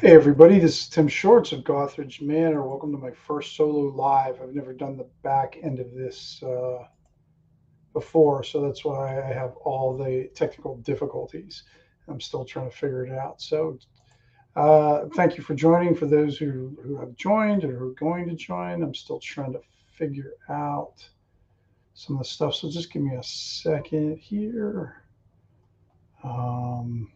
Hey everybody, this is Tim Shorts of Gothridge Manor. Welcome to my first solo live. I've never done the back end of this before, so that's why I have all the technical difficulties. I'm still trying to figure it out. So thank you for joining. For those who have joined or who are going to join, I'm still trying to figure out some of the stuff. So just give me a second here. Um,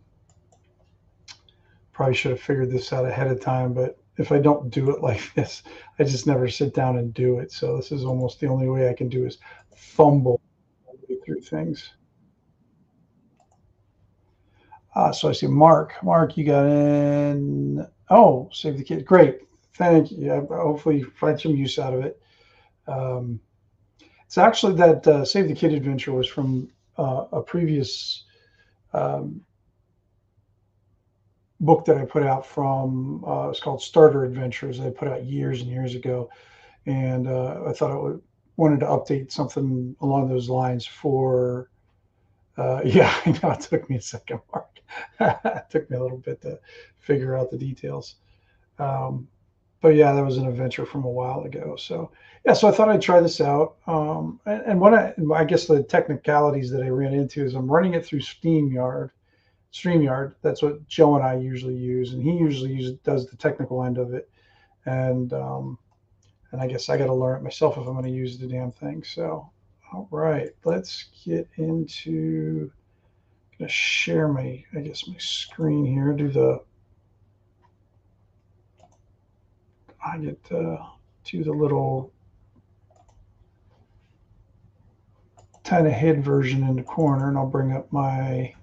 Probably should have figured this out ahead of time, but if I don't do it like this, I just never sit down and do it. So this is almost the only way I can do is fumble through things. So I see Mark. Mark, you got in. Oh, save the kid. Great. Thank you. Yeah, hopefully you find some use out of it. Um, it's actually that Save the Kid adventure was from a previous um, book that I put out from, it's called Starter Adventures. I put out years and years ago. And I thought wanted to update something along those lines for. Yeah, I know it took me a second, Mark. It took me a little bit to figure out the details. Um, but yeah, that was an adventure from a while ago. So yeah, so I thought I'd try this out. And what I guess the technicalities that I ran into is I'm running it through StreamYard. That's what Joe and I usually use, and he usually does the technical end of it. And and I guess I got to learn it myself if I'm going to use the damn thing. So, all right, let's get into. I'm going to share my, I guess, my screen here. I get do the little kind of head version in the corner, and I'll bring up my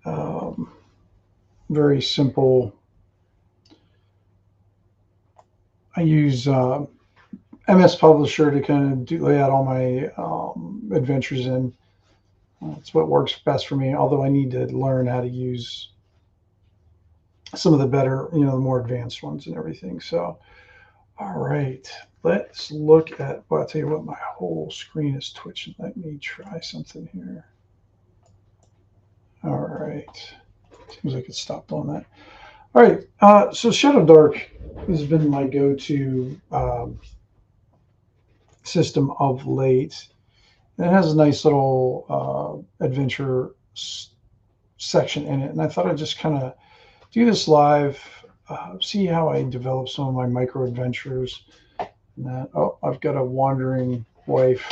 um, very simple. I use MS Publisher to kind of lay out all my adventures in. That's what works best for me. Although I need to learn how to use some of the better, the more advanced ones and everything. So, all right, let's look at. Well, I'll tell you what, my whole screen is twitching. Let me try something here. All right, seems like it stopped on that. All right, so ShadowDark has been my go-to system of late. And it has a nice little adventure section in it, and I thought I'd just kind of do this live, see how I develop some of my micro adventures. And that, oh, I've got a wandering wife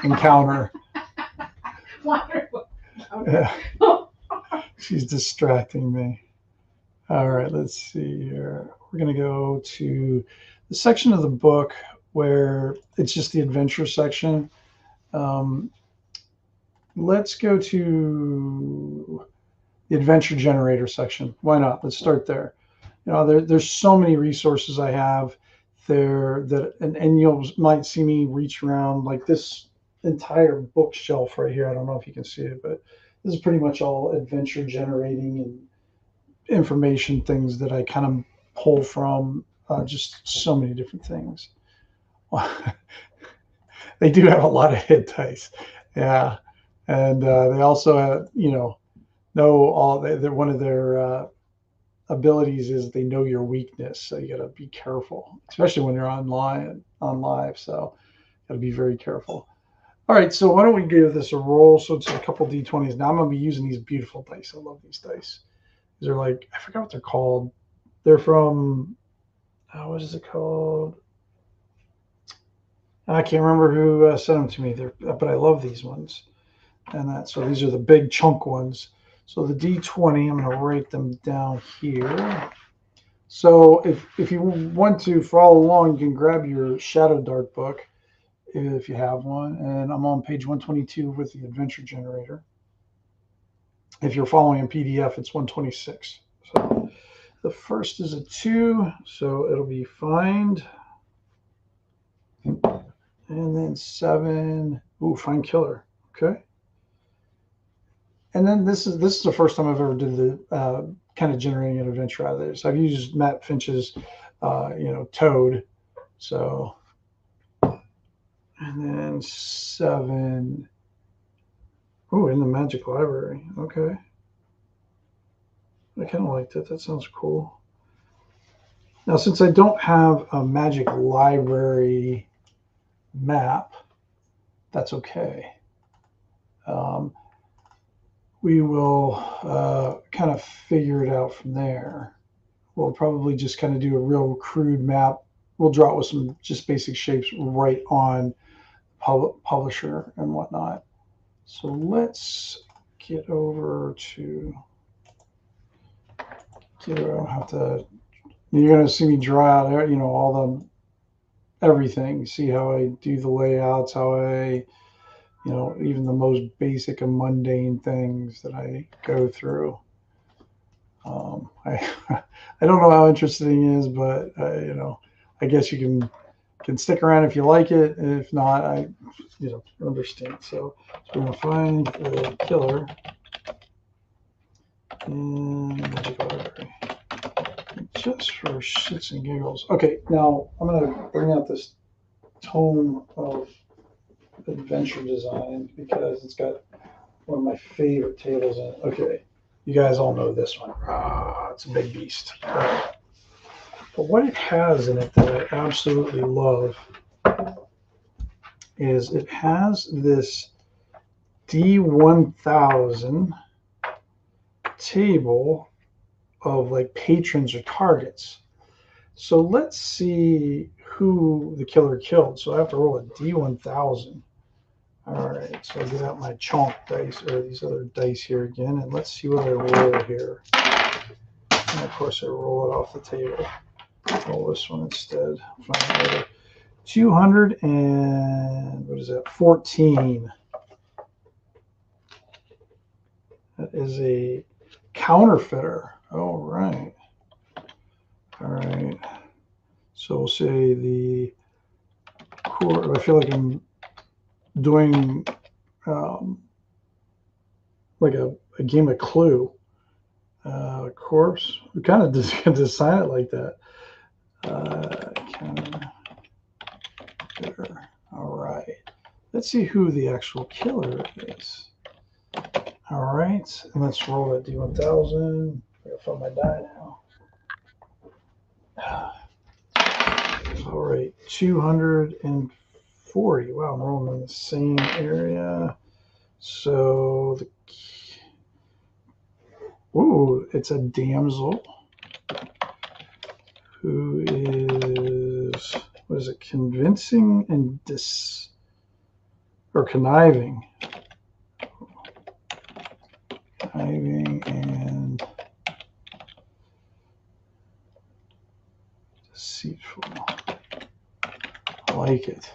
encounter. Yeah, she's distracting me. All right, let's see here. We're going to go to the section of the book where it's just the adventure section. Um, let's go to the adventure generator section. Why not? Let's start there. There's so many resources I have there that, and you might see me reach around like this entire bookshelf right here. I don't know if you can see it, but this is pretty much all adventure generating and information things that I kind of pull from just so many different things. They do have a lot of hit dice. Yeah. And they also have, know all, they're one of their abilities is they know your weakness, so you got to be careful, especially when you're on live. So got to be very careful. All right, so why don't we give this a roll? So it's a couple d20s. Now I'm gonna be using these beautiful dice. I love these dice. These are like, I forgot what they're called. They're from what is it called? I can't remember who sent them to me. But I love these ones. And that, so these are the big chunk ones. So the d20, I'm going to write them down here. So if you want to follow along, you can grab your ShadowDark book if you have one. And I'm on page 122 with the adventure generator. If you're following in PDF, it's 126. So the first is a 2, so it'll be find. And then 7. Ooh, find killer. Okay. And then this is the first time I've ever did the kind of generating an adventure out of this. I've used Matt Finch's, Toad. So, and then 7. Oh, in the Magic Library. Okay. I kind of like that. That sounds cool. Now, since I don't have a Magic Library map, that's okay. We will kind of figure it out from there. We'll probably just kind of do a real crude map. We'll draw it with some just basic shapes right on publisher and whatnot. So let's get over to, I don't have to, you're going to see me draw out, all the, everything. See how I do the layouts, how I, even the most basic and mundane things that I go through. I I don't know how interesting it is, but I guess you can stick around if you like it, and if not, I understand. So we're gonna find the killer in Magic Library just for shits and giggles. Okay, now I'm gonna bring out this tome of adventure design because it's got one of my favorite tables in it. Okay, you guys all know this one. It's a big beast. But what it has in it that I absolutely love is it has this D1000 table of like patrons or targets. So let's see who the killer killed. So I have to roll a D1000. All right, so I get out my chunk dice, or these other dice here again, and let's see what I roll here. And of course, I roll it off the table. Roll this one instead. 200 and what is that? 14. That is a counterfeiter. All right. All right. So we'll say the core. I feel like I'm doing like a game of Clue. Corpse. We kind of design it like that. All right. Let's see who the actual killer is. All right, and let's roll that D1000. I gotta find my die now. All right, 240. Wow, I'm rolling in the same area. So it's a damsel who is, what is it, convincing and conniving. Conniving and deceitful. I like it.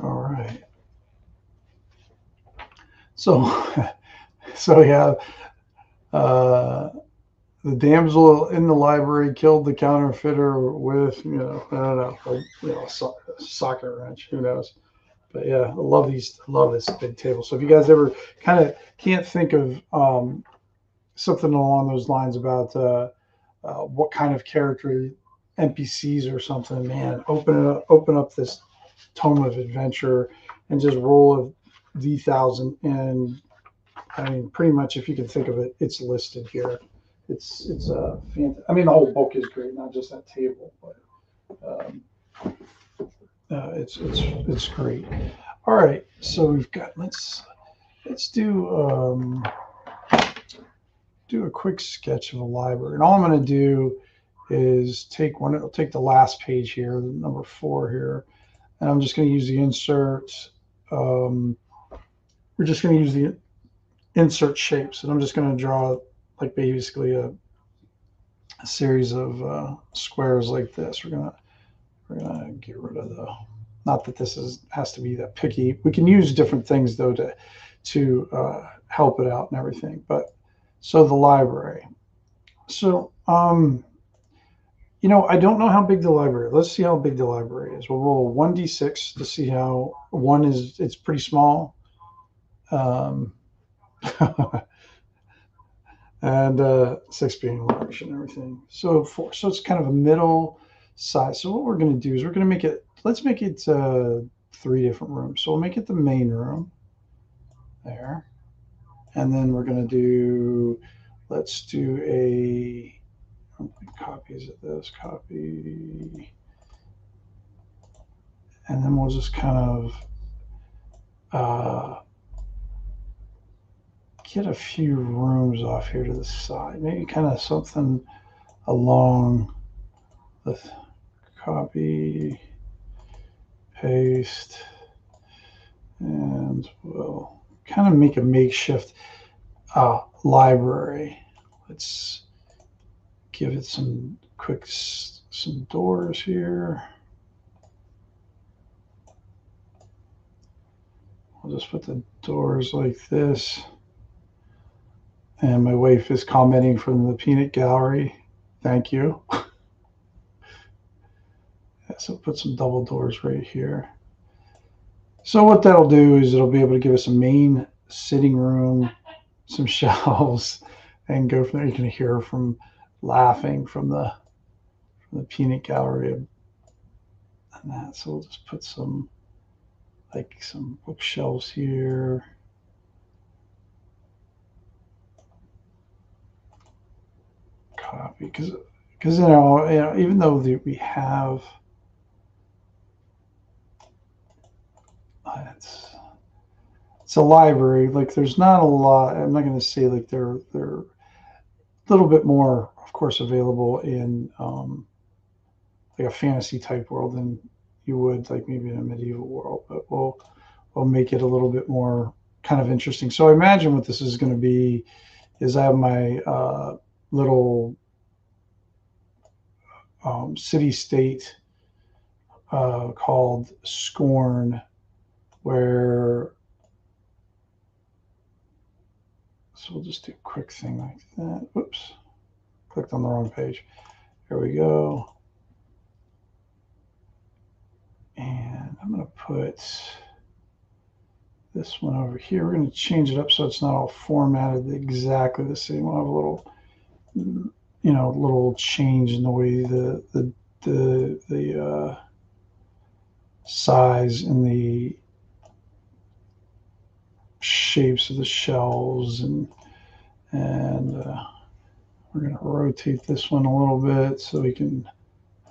All right. So we have the damsel in the library killed the counterfeiter with, I don't know, a socket wrench. Who knows? But yeah, I love these. I love this big table. So if you guys ever kind of can't think of something along those lines about what kind of character, NPCs or something, man, open up this tome of adventure and just roll a D1000, and I mean, pretty much if you can think of it, it's listed here. It's fantastic. I mean, the whole book is great, not just that table, but it's great. All right, so we've got let's do a quick sketch of a library, and all I'm going to do is I'll take the last page here, number 4 here, and I'm just going to use the insert. We're just going to use the insert shapes, and I'm just going to draw like basically a series of squares like this. We're gonna get rid of the. Not that this has to be that picky. We can use different things though to help it out and everything. But so the library. So I don't know how big the library. Let's see how big the library is. We'll roll 1d6 to see how 1 is. It's pretty small. And 6 being large and everything. So 4. So it's kind of a middle size. So what we're going to do is we're going to make it. Let's make it 3 different rooms. So we'll make it the main room there, and then we're going to do let's do a copies of this, copy, and then we'll just kind of get a few rooms off here to the side. Maybe kind of something along the copy, paste, and we'll kind of make a makeshift library. Let's give it some doors here. I'll just put the doors like this. And my wife is commenting from the peanut gallery. Thank you. So put some double doors right here. So what that'll do is it'll be able to give us a main sitting room, some shelves, and go from there. You can hear from laughing from the peanut gallery and that. So we'll just put some bookshelves here. Copy, because you know, even though we have it's a library, like there's not a lot. I'm not going to say like they're a little bit more, of course, available in like a fantasy type world than you would like maybe in a medieval world, but we'll make it a little bit more kind of interesting. So I imagine what this is going to be is I have my little city-state called Scorn, where, so we'll just do a quick thing like that. Whoops, clicked on the wrong page. Here we go. And I'm going to put this one over here. We're going to change it up so it's not all formatted exactly the same. We'll have a little, you know, little change in the way the size and the shapes of the shells, and we're going to rotate this one a little bit so we can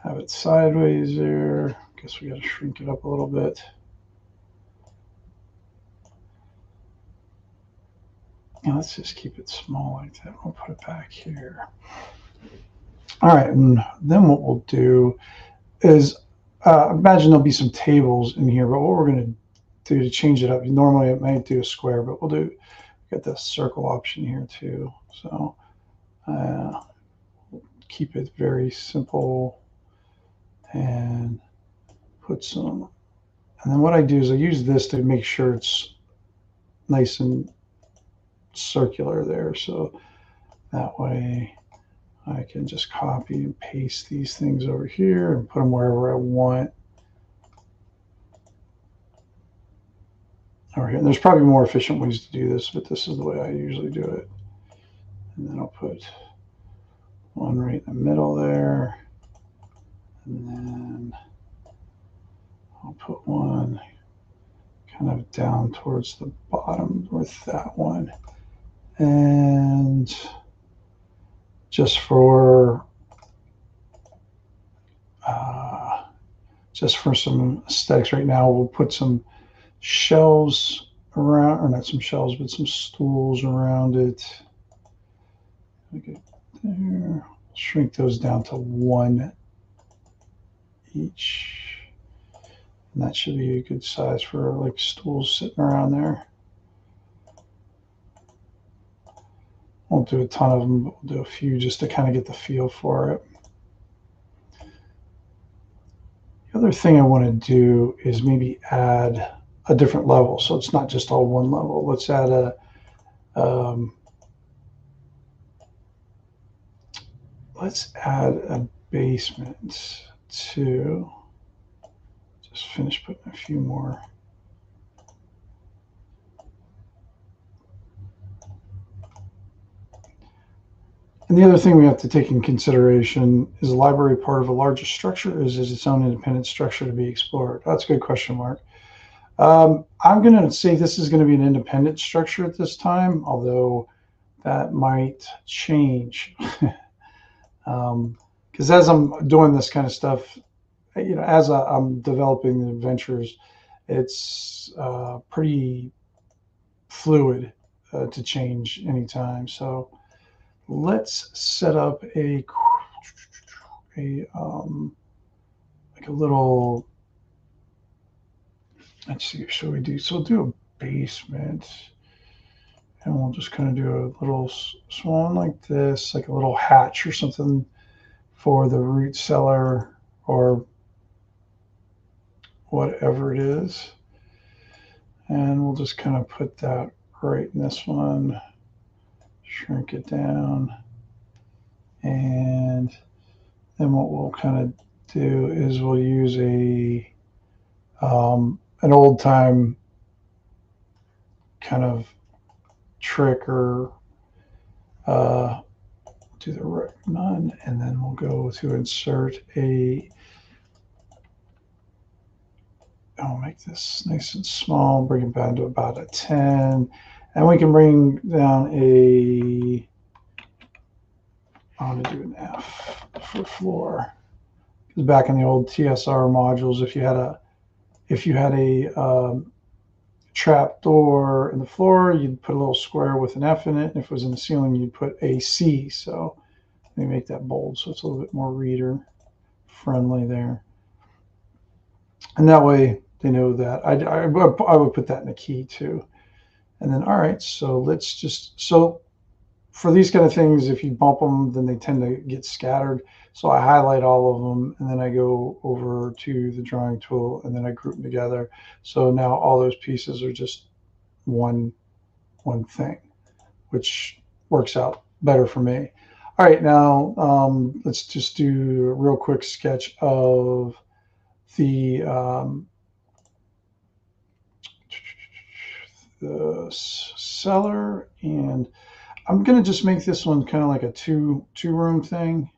have it sideways there. Guess we got to shrink it up a little bit. Now let's just keep it small like that. We'll put it back here. All right, and then what we'll do is imagine there'll be some tables in here, but what we're going to do to change it up, normally it might do a square, but we'll get the circle option here too. So keep it very simple and put some, and then what I do is I use this to make sure it's nice and circular there, so that way I can just copy and paste these things over here and put them wherever I want. Over here. And there's probably more efficient ways to do this, but this is the way I usually do it. And then I'll put one right in the middle there, and then I'll put one kind of down towards the bottom with that one. And just for some aesthetics right now, we'll put some shelves around, or not some shelves, but some stools around it. Okay, there. Shrink those down to one each. And that should be a good size for like stools sitting around there. Won't do a ton of them, but we'll do a few just to kind of get the feel for it. The other thing I want to do is maybe add a different level, so it's not just all one level. Let's add a basement too. Just finish putting a few more. And the other thing we have to take in consideration is a library part of a larger structure, or is it its own independent structure to be explored? That's a good question, Mark. I'm going to say this is going to be an independent structure at this time, although that might change. Because as I'm doing this kind of stuff, as I'm developing the adventures, it's pretty fluid to change anytime. So let's set up a like a little. Let's see. Should we do? So we'll do a basement, and we'll just kind of do a little small one like this, like a little hatch or something for the root cellar or whatever it is. And we'll just kind of put that right in this one, shrink it down. And then what we'll kind of do is we'll use an old time kind of trick or do the none, and then we'll go to insert I'll make this nice and small, bring it down to about a 10, and we can bring down I want to do an F for floor. Because back in the old TSR modules, if you had a trap door in the floor, you'd put a little square with an F in it, and if it was in the ceiling, you'd put a C. So let me make that bold so it's a little bit more reader friendly there. And that way they know that. I would put that in the key too. And then, all right, so let's just, so for these kind of things, if you bump them, then they tend to get scattered. So I highlight all of them, and then I go over to the drawing tool, and then I group them together. So now all those pieces are just one thing, which works out better for me. All right, now let's just do a real quick sketch of the cellar, and I'm going to just make this one kind of like a two-room thing,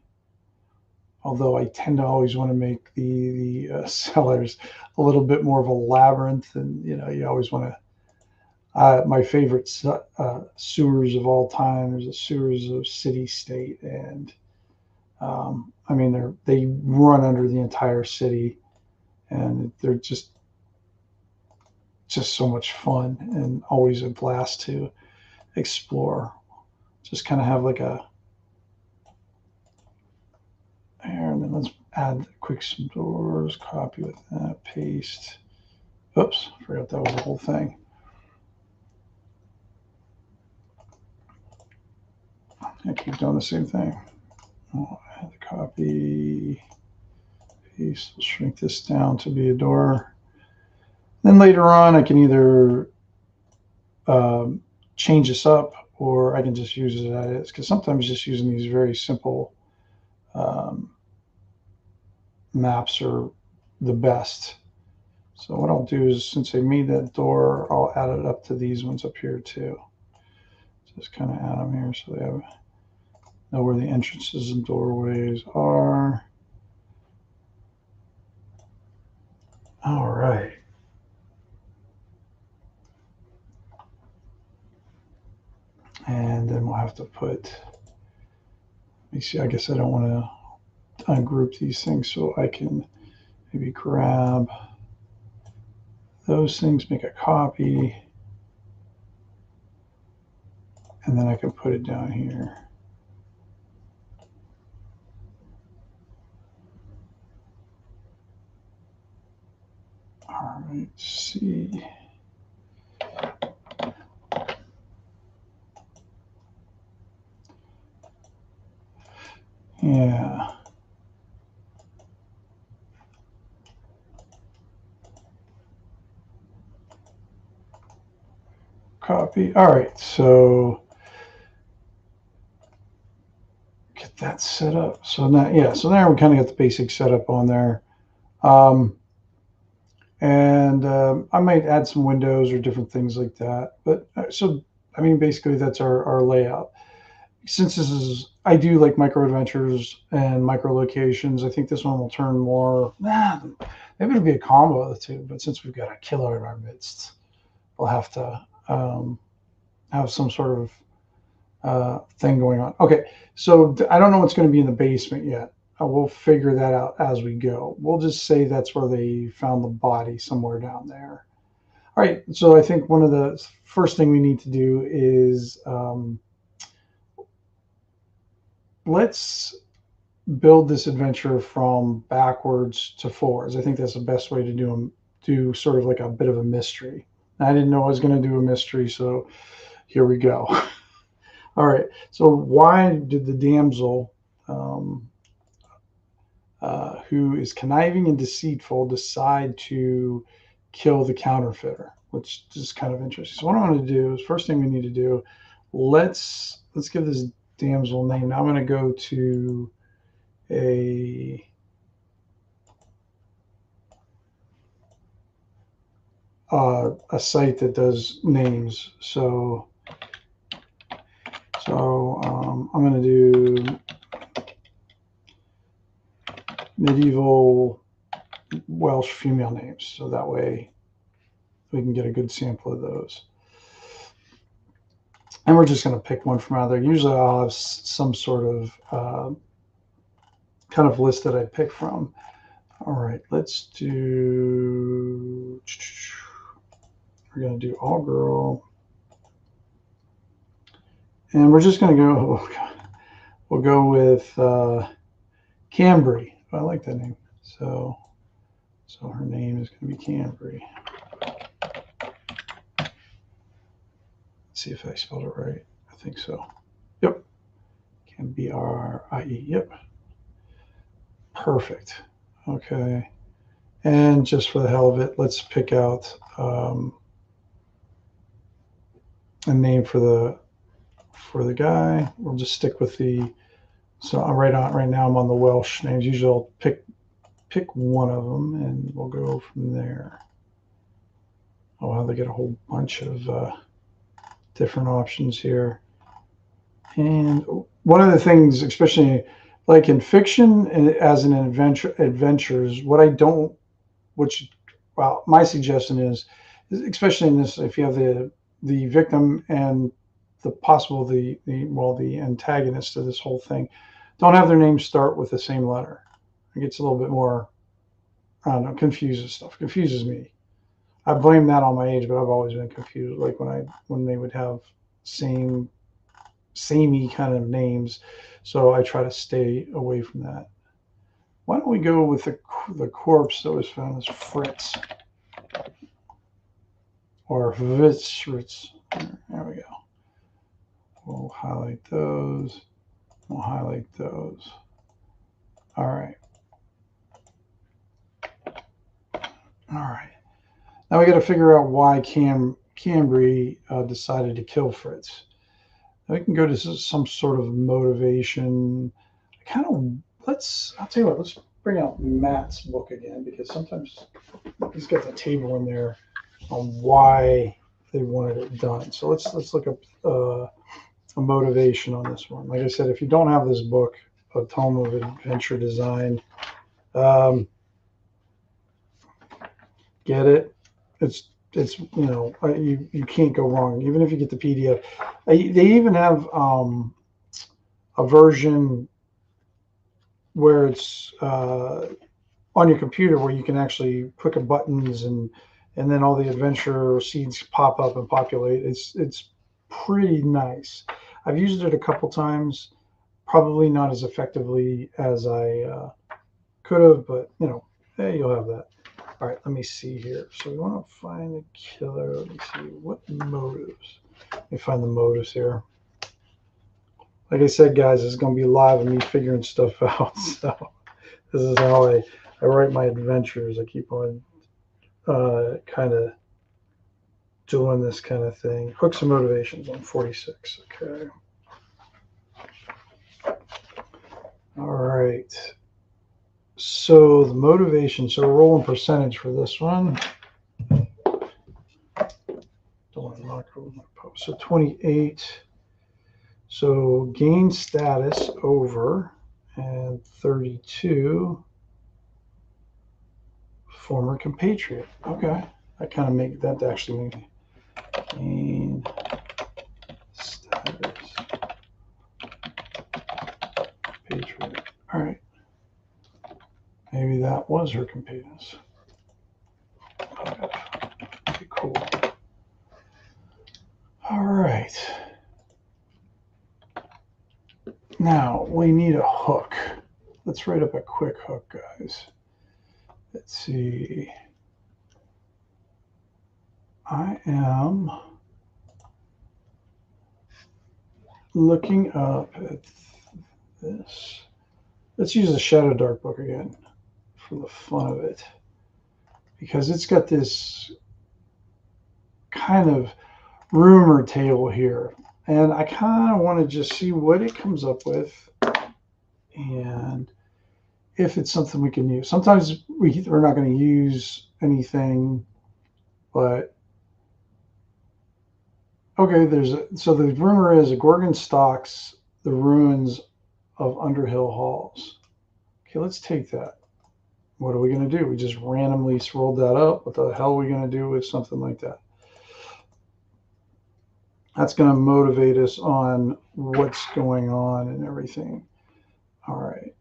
although I tend to always want to make the cellars a little bit more of a labyrinth, and you always want to. My favorite sewers of all time, there's the sewers of City State, and I mean they run under the entire city, and they're just so much fun and always a blast to explore. Just kind of have like a there, and then let's add quick some doors, copy with that, paste. Oops, forgot that was the whole thing. I keep doing the same thing. I'll add the copy, paste, we'll shrink this down to be a door. Then later on, I can either change this up, or I can just use it as it is, because sometimes just using these very simple maps are the best. So what I'll do is, since I made that door, I'll add it up to these ones up here too. Just kind of add them here so they know where the entrances and doorways are. All right. And then we'll have to put, let me see, I guess I don't want to ungroup these things, so I can maybe grab those things, make a copy, and then I can put it down here. All right, see. Yeah. Copy. All right, so get that set up. So now, yeah, so now we kind of got the basic setup on there. I might add some windows or different things like that. But so, I mean, basically that's our layout. Since this is, I do like micro adventures and micro locations, I think this one will turn more, maybe it'll be a combo of the two, but since we've got a killer in our midst, we'll have to have some sort of thing going on. Okay, so I don't know what's going to be in the basement yet. We'll figure that out as we go. We'll just say that's where they found the body, somewhere down there. All right, so I think one of the first thing we need to do is let's build this adventure from backwards to forwards. I think that's the best way to do sort of like a bit of a mystery. I didn't know I was going to do a mystery, so here we go. All right, so why did the damsel, who is conniving and deceitful, decide to kill the counterfeiter? Which is kind of interesting. So what I'm going to do is, first thing we need to do, let's give this damsel a name. Now I'm going to go to a site that does names. So I'm going to do medieval Welsh female names, so that way we can get a good sample of those. And we're just going to pick one from out there. Usually I'll have some sort of kind of list that I pick from. All right, let's do, we're going to do all girl. And we're just going to go, oh God, we'll go with Cambry. I like that name. So her name is going to be Cambry. Let's see if I spelled it right. I think so. Yep. Cambrie. Yep. Perfect. Okay. And just for the hell of it, let's pick out a name for the guy. We'll just stick with the. So I'm right now I'm on the Welsh names. Usually I'll pick one of them and we'll go from there. Oh wow, they get a whole bunch of different options here. And one of the things, especially like in fiction as an adventures, what I don't, well, my suggestion is, especially in this, if you have the victim and the antagonist of this whole thing, don't have their names start with the same letter. It gets a little bit more, I don't know, confuses me. I blame that on my age, but I've always been confused. Like when they would have samey kind of names, so I try to stay away from that. Why don't we go with the corpse that was found as Fritz or Fritz? There we go. We'll highlight those. We'll highlight those. All right. All right. Now we got to figure out why Cambry decided to kill Fritz. Now we can go to some sort of motivation. I'll tell you what, let's bring out Matt's book again, because sometimes he's got the table in there on why they wanted it done. So let's look up a motivation on this one. Like I said, if you don't have this book, A Tome of Adventure Design, get it. It's you can't go wrong, even if you get the PDF. They even have a version where it's on your computer where you can actually click buttons and then all the adventure seeds pop up and populate. It's pretty nice. I've used it a couple times, probably not as effectively as I could have, but hey, you'll have that. All right, let me see here. So we want to find the killer. Let me see what motives. Let me find the motives here. Like I said, guys, it's going to be live of me figuring stuff out. So this is how I write my adventures. I keep on kind of doing this kind of thing. Hooks and motivations on 46. Okay. All right. So the motivation, so we're rolling percentage for this one. Don't knock over my post. So 28. So gain status over, and 32. Former compatriot. Okay. I kind of make that actually gain status Patriot. All right. Maybe that was her competence. Okay, cool. All right. Now we need a hook. Let's write up a quick hook, guys. Let's see. I am looking up at this. Let's use the ShadowDark book again for the fun of it, because it's got this kind of rumor table here, and I kind of want to just see what it comes up with and if it's something we can use. Sometimes we're not going to use anything, but okay, so the rumor is a Gorgon stalks the ruins of Underhill Halls. Okay, let's take that. What are we going to do? We just randomly rolled that up. What the hell are we going to do with something like that? That's going to motivate us on what's going on and everything. All right.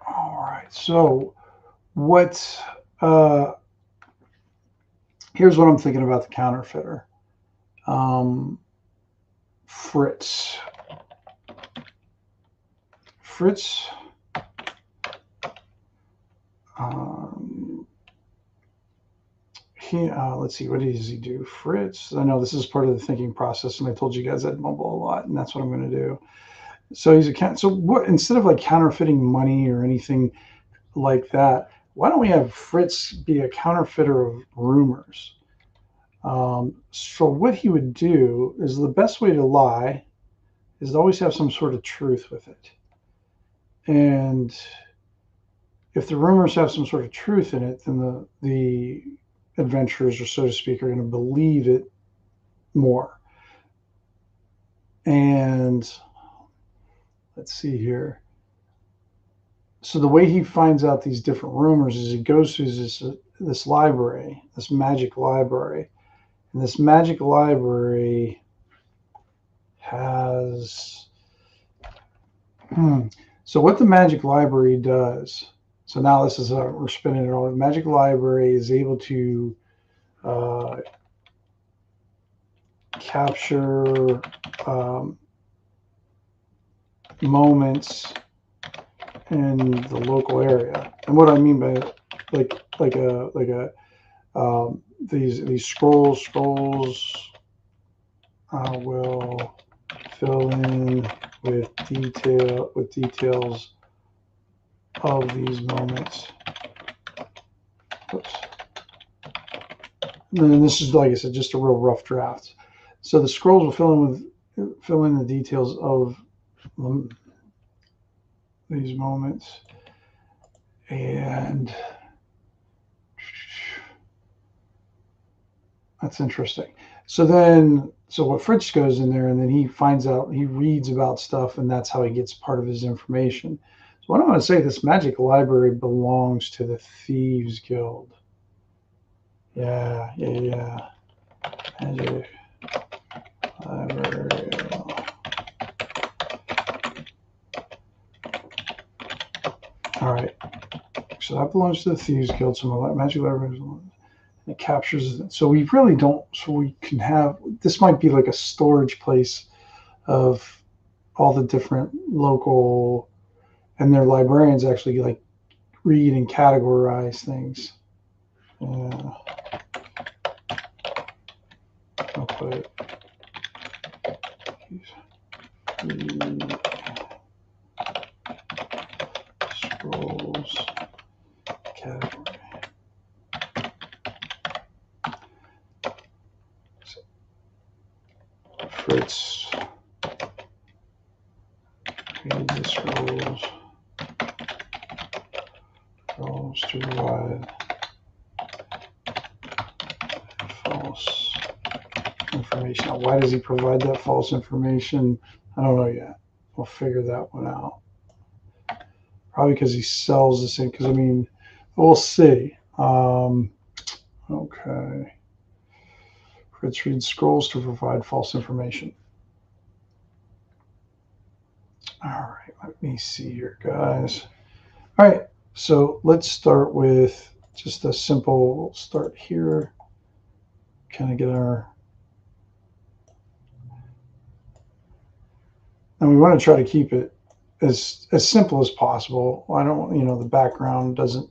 All right. So here's what I'm thinking about the counterfeiter. Fritz. Let's see, what does he do? Fritz, I know this is part of the thinking process, and I told you guys I'd mumble a lot, and that's what I'm going to do. So instead of like counterfeiting money or anything like that, why don't we have Fritz be a counterfeiter of rumors? So what he would do is, the best way to lie is to always have some sort of truth with it. And if the rumors have some sort of truth in it, then the adventurers, or so to speak, are going to believe it more. And let's see here. So the way he finds out these different rumors is he goes through this library, this magic library. And this magic library has... So what the magic library does... So now this is we're spinning it all. The magic library is able to capture moments in the local area. And what I mean by these scrolls will fill in with details of these moments. Oops. And then this is, like I said, just a real rough draft. So the scrolls will fill in the details of these moments, and that's interesting. So what Fritz goes in there, and then he finds out, he reads about stuff, and that's how he gets part of his information. So what I want to say, this magic library belongs to the Thieves Guild. Yeah. Magic library. All right. So that belongs to the Thieves Guild. So my magic library, it captures it. So we really don't. So we can have, this might be like a storage place of all the different local, and their librarians actually like read and categorize things. Yeah. I'll put scrolls category. Fritz, read the scrolls to provide false information. Now, why does he provide that false information? I don't know yet. We'll figure that one out. Probably because he sells the same, because I mean, we'll see. Okay. Fritz reads scrolls to provide false information. All right, let me see here, guys. All right, so let's start with just a simple, we'll start here, kind of get our, and we want to try to keep it as simple as possible. I don't, the background doesn't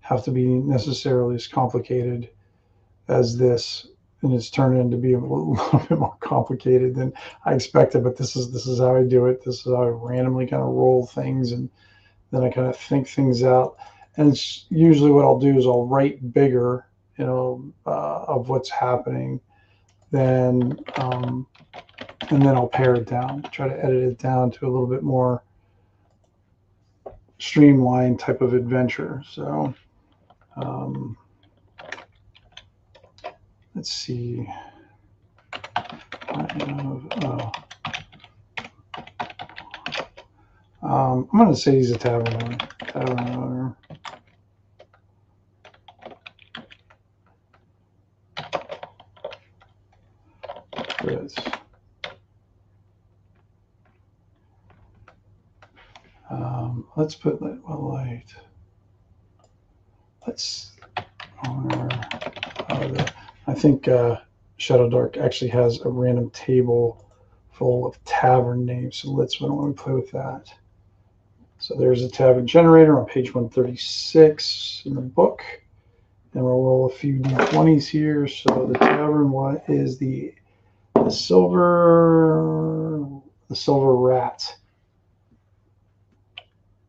have to be necessarily as complicated as this, and it's turned into be a little bit more complicated than I expected. But this is how I do it. This is how I randomly kind of roll things, and then I kind of think things out. And it's usually what I'll do is I'll write bigger, of what's happening, then and then I'll pare it down, try to edit it down to a little bit more streamlined type of adventure. So let's see. I'm going to say he's a tavern owner. Fritz. Let's put light. Let's owner. I think ShadowDark actually has a random table full of tavern names. So why don't we play with that? So there's a tavern generator on page 136 in the book. And we'll roll a few d20s here. So the tavern one is the silver rat.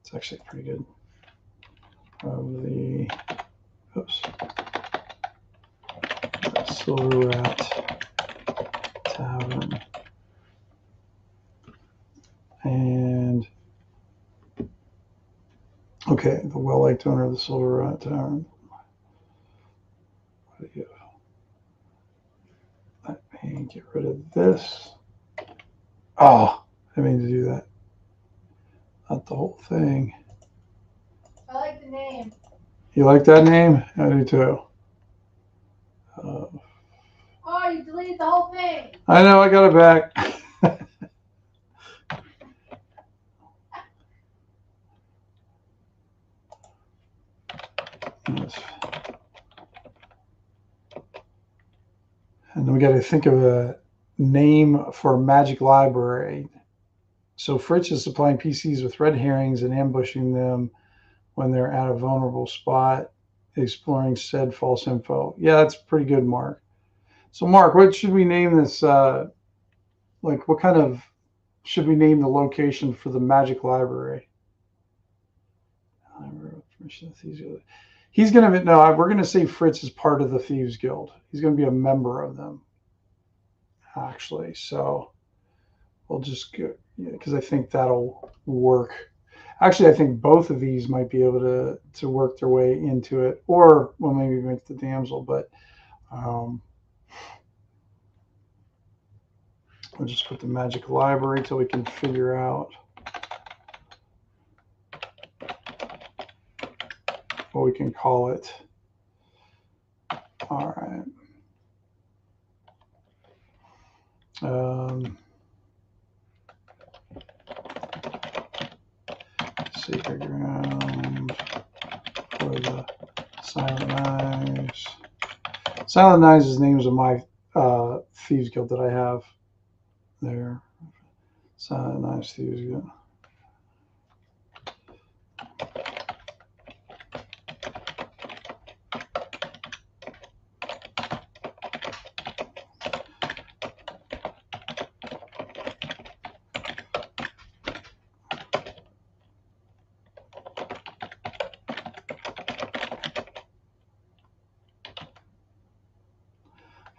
It's actually pretty good. The silver rat tavern. And okay, the well-liked owner of the silver rat tavern. Let me get rid of this. Oh, I mean to do that. Not the whole thing. I like the name. You like that name? I do too. Oh, you deleted the whole thing. I know, I got it back. Yes. And then we got to think of a name for a magic library. So Fritz is supplying PCs with red herrings and ambushing them when they're at a vulnerable spot, exploring said false info. Yeah, that's pretty good, Mark. So Mark, what should we name this? What kind of should we name the location for the magic library? He's going to, no, we're going to say Fritz is part of the Thieves Guild. He's going to be a member of them, actually. So we'll just go, because I think that'll work. Actually, I think both of these might be able to work their way into it, or well, maybe make the damsel, but we'll just put the magic library till we can figure out what we can call it. All right. Sacred ground for the Silent Knives. Silent Knives is names of my Thieves Guild that I have there. Silent Knives Thieves Guild.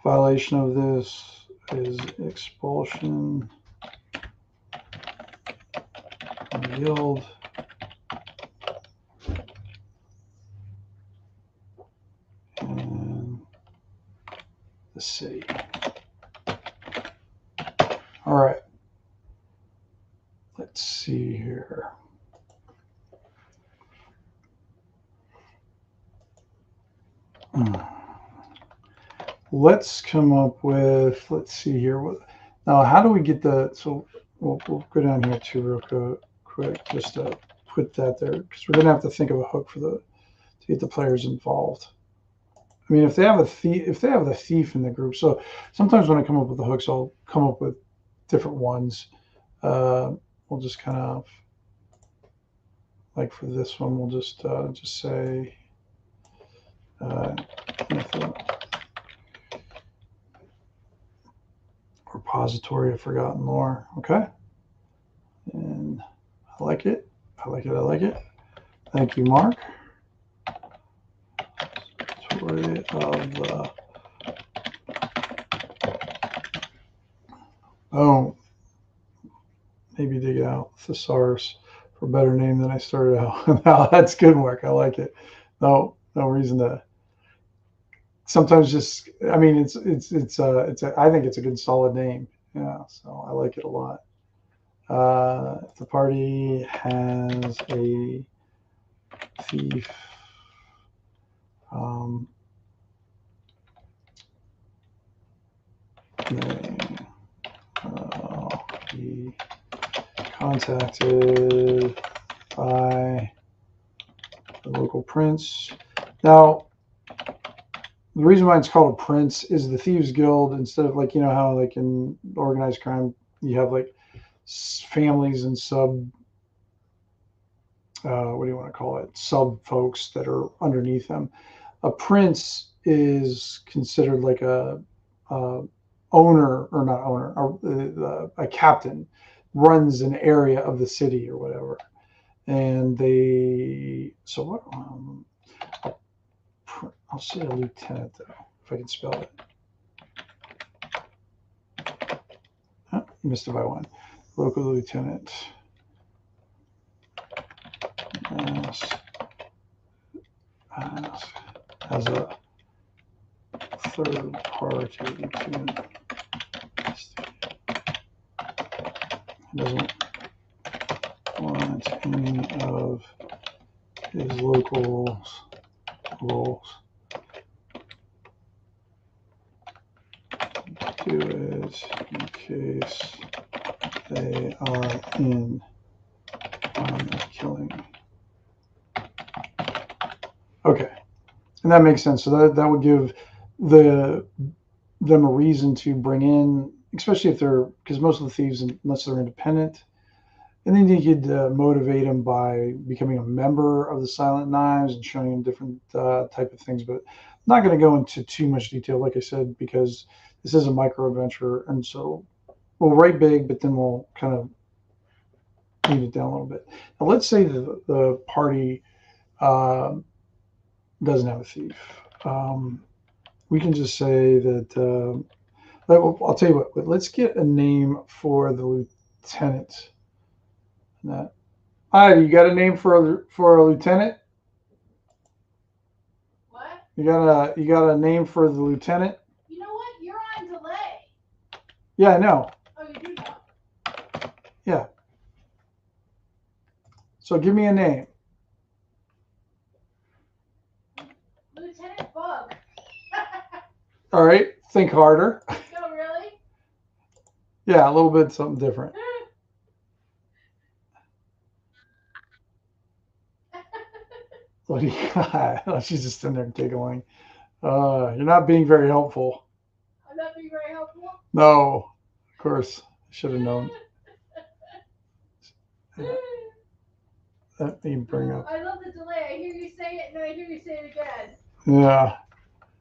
Violation of this is expulsion from the guild. And the city. All right. Let's see here. Let's come up with, let's see here. Now, how do we get so we'll go down here too real quick just to put that there because we're gonna have to think of a hook for to get the players involved. I mean, if they have the thief in the group, so sometimes when I come up with the hooks, I'll come up with different ones. We'll just kind of like for this one, we'll just say repository of forgotten lore. Okay, and I like it. I like it. I like it. Thank you, Mark. Story of the maybe dig out thesaurus for a better name than I started out. Now that's good work. I like it. No reason to. Sometimes just I mean it's I think it's a good solid name. Yeah, so I like it a lot. If the party has a thief, they be contacted by the local prince. Now, the reason why it's called a prince is the Thieves Guild, instead of like, you know, how like in organized crime, you have like families and what do you want to call it? Sub folks that are underneath them. A prince is considered like a owner or not owner, a captain runs an area of the city or whatever. And so what? I'll say a lieutenant though, if I can spell it. Oh, missed it by one. Local lieutenant. As a third party to doesn't want any of his locals roles. Do it in case they are in on the killing. Okay, and that makes sense. So that would give them a reason to bring in, especially if they're, because most of the thieves, unless they're independent, and then you could motivate them by becoming a member of the Silent Knives and showing them different type of things. But I'm not going to go into too much detail, like I said, because this is a micro adventure, and so we'll write big, but then we'll kind of neat it down a little bit. Now, let's say the party doesn't have a thief. We can just say that. I'll tell you what. Let's get a name for the lieutenant. You got a name for a lieutenant? What? You got a name for the lieutenant? You know what? You're on delay. Yeah, I know. Oh, you do know. Yeah. So give me a name. Lieutenant Bug. All right. Think harder. No, really? Yeah, a little bit something different. What do you got? Oh, she's just in there giggling. You're not being very helpful. I'm not being very helpful? No. Of course. I should have known. Let me bring up. I love the delay. I hear you say it and then I hear you say it again. Yeah.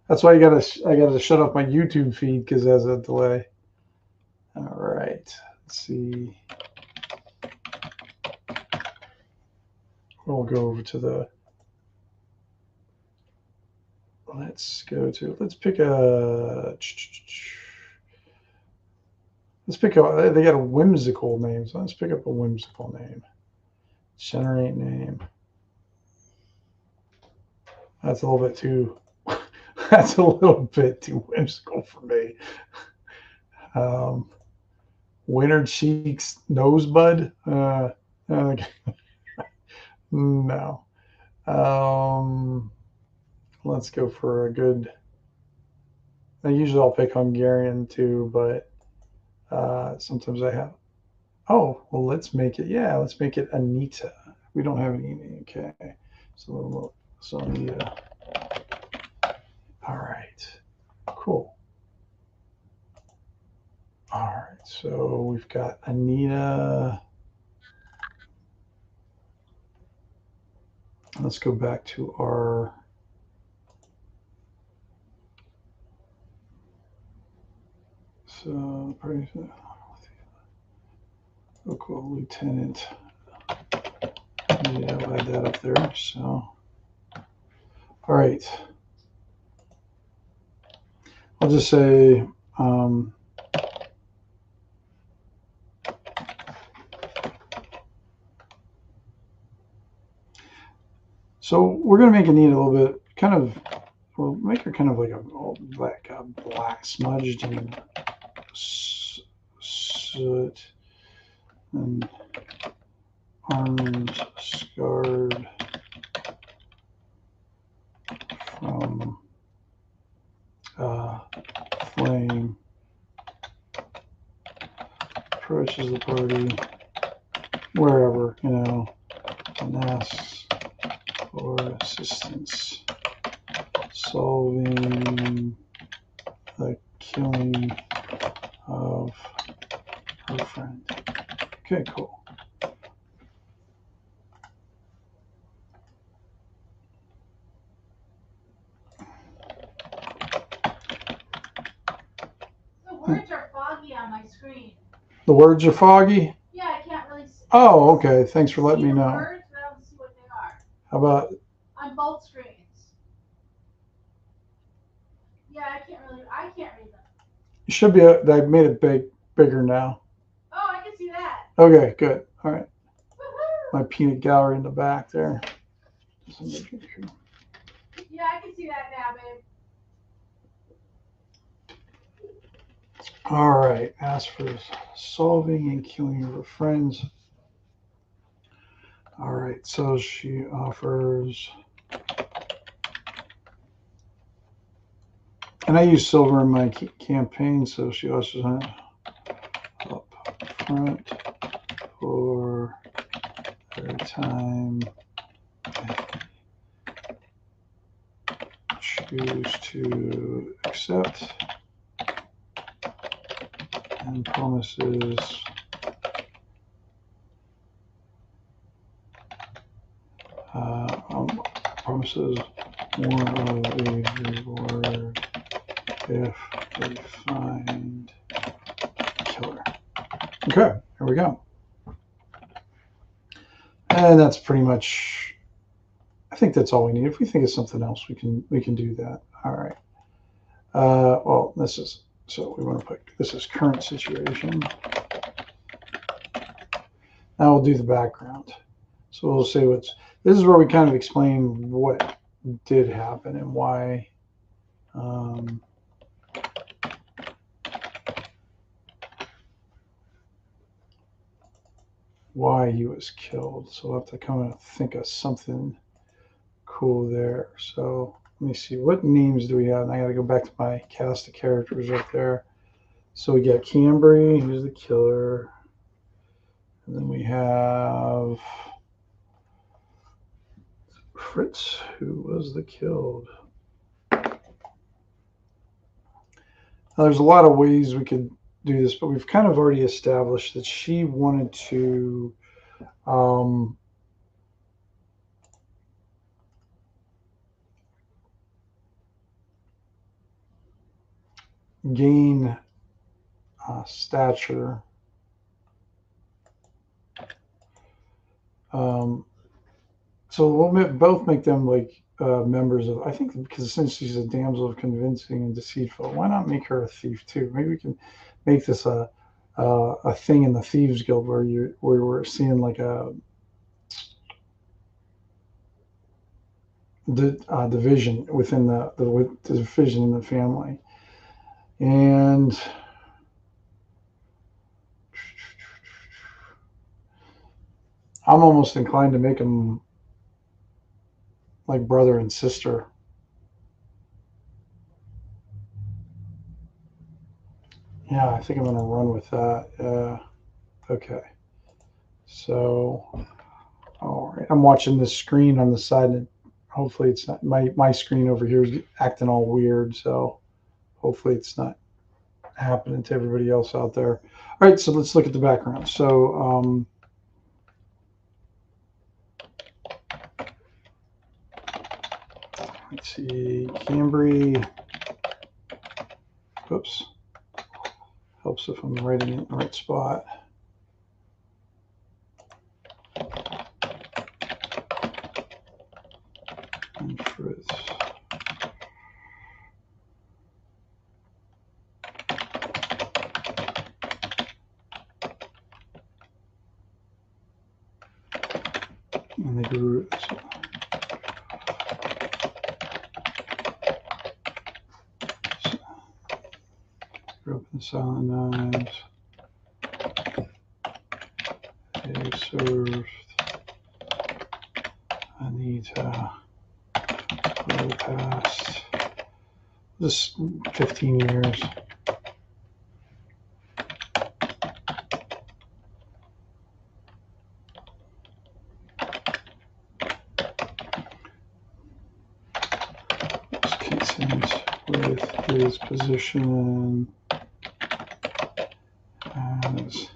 That's why I gotta shut off my YouTube feed because it has a delay. All right. Let's see. We'll go over to the. Let's pick a. They got a whimsical name, so let's pick up a whimsical name. Generate name. That's a little bit too. That's a little bit too whimsical for me. Winter Cheeks Nosebud. No. Let's go for a good. Usually I'll pick Hungarian too, but sometimes I have. Oh, well, let's make it. Yeah, let's make it Anita. We don't have any. Okay. So Anita. All right. Cool. All right. So we've got Anita. Let's go back to our. So, local lieutenant. Yeah, I'll add that up there. So, all right. I'll just say, so we're going to make Anita a little bit kind of, we'll make her kind of like a black smudged and soot and arms scarred from flame, approaches the party wherever, and asks for assistance solving the killing of her friend. Okay, cool. The words are foggy on my screen. The words are foggy? Yeah, I can't really see. Oh, okay. Thanks for letting me know. Words, but I don't see what they are. How about on both screens? Yeah, I can't read them. You should be. I made it bigger now. Oh, I can see that. Okay, good. All right. Woo-hoo! My peanut gallery in the back there. Yeah, I can see that now, babe. All right. Ask for solving and killing her friends. All right. So she offers. And I use silver in my campaign, so she also up front for their time. Choose to accept and promises promises more of a reward if we find killer. Okay, here we go. And that's pretty much. I think that's all we need. If we think of something else, we can do that. All right. Well, this is so we want to put this is current situation. Now we'll do the background. So we'll say this is where we kind of explain what did happen and why. Why he was killed. So we'll have to come and think of something cool there. So let me see, what names do we have? And I got to go back to my cast of characters up there. So we got Cambry, who's the killer. And then we have Fritz, who was the killed. Now, there's a lot of ways we could do this, but we've kind of already established that she wanted to gain stature. So we'll both make them like members of. I think because since she's a damsel of convincing and deceitful, why not make her a thief too? Maybe we can make this a thing in the thieves guild where we're seeing like a division within the division in the family, and I'm almost inclined to make them like brother and sister. Yeah, I think I'm going to run with that. Okay. So, all right, I'm watching this screen on the side, and hopefully it's not my screen over here is acting all weird. So hopefully it's not happening to everybody else out there. All right, so let's look at the background. So let's see, Cambry. Oops. Helps if I'm writing it in the right spot. And Fritz. And they grew up in Silent Knives. They served Anita for the past just 15 years. With his position as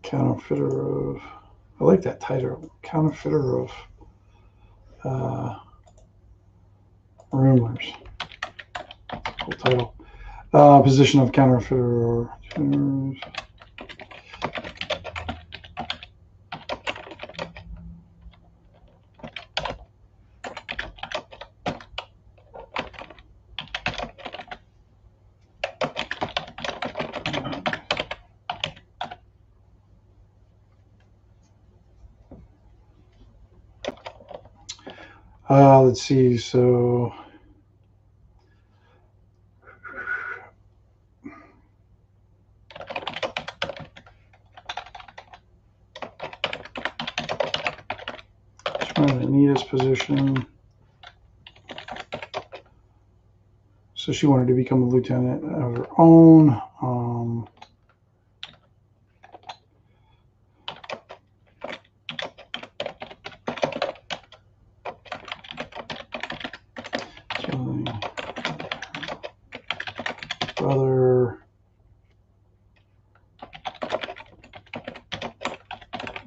counterfeiter of, I like that title, counterfeiter of rumors. Cool title. Position of counterfeiter. Let's see, so trying to Anita's position. So she wanted to become a lieutenant of her own. Brother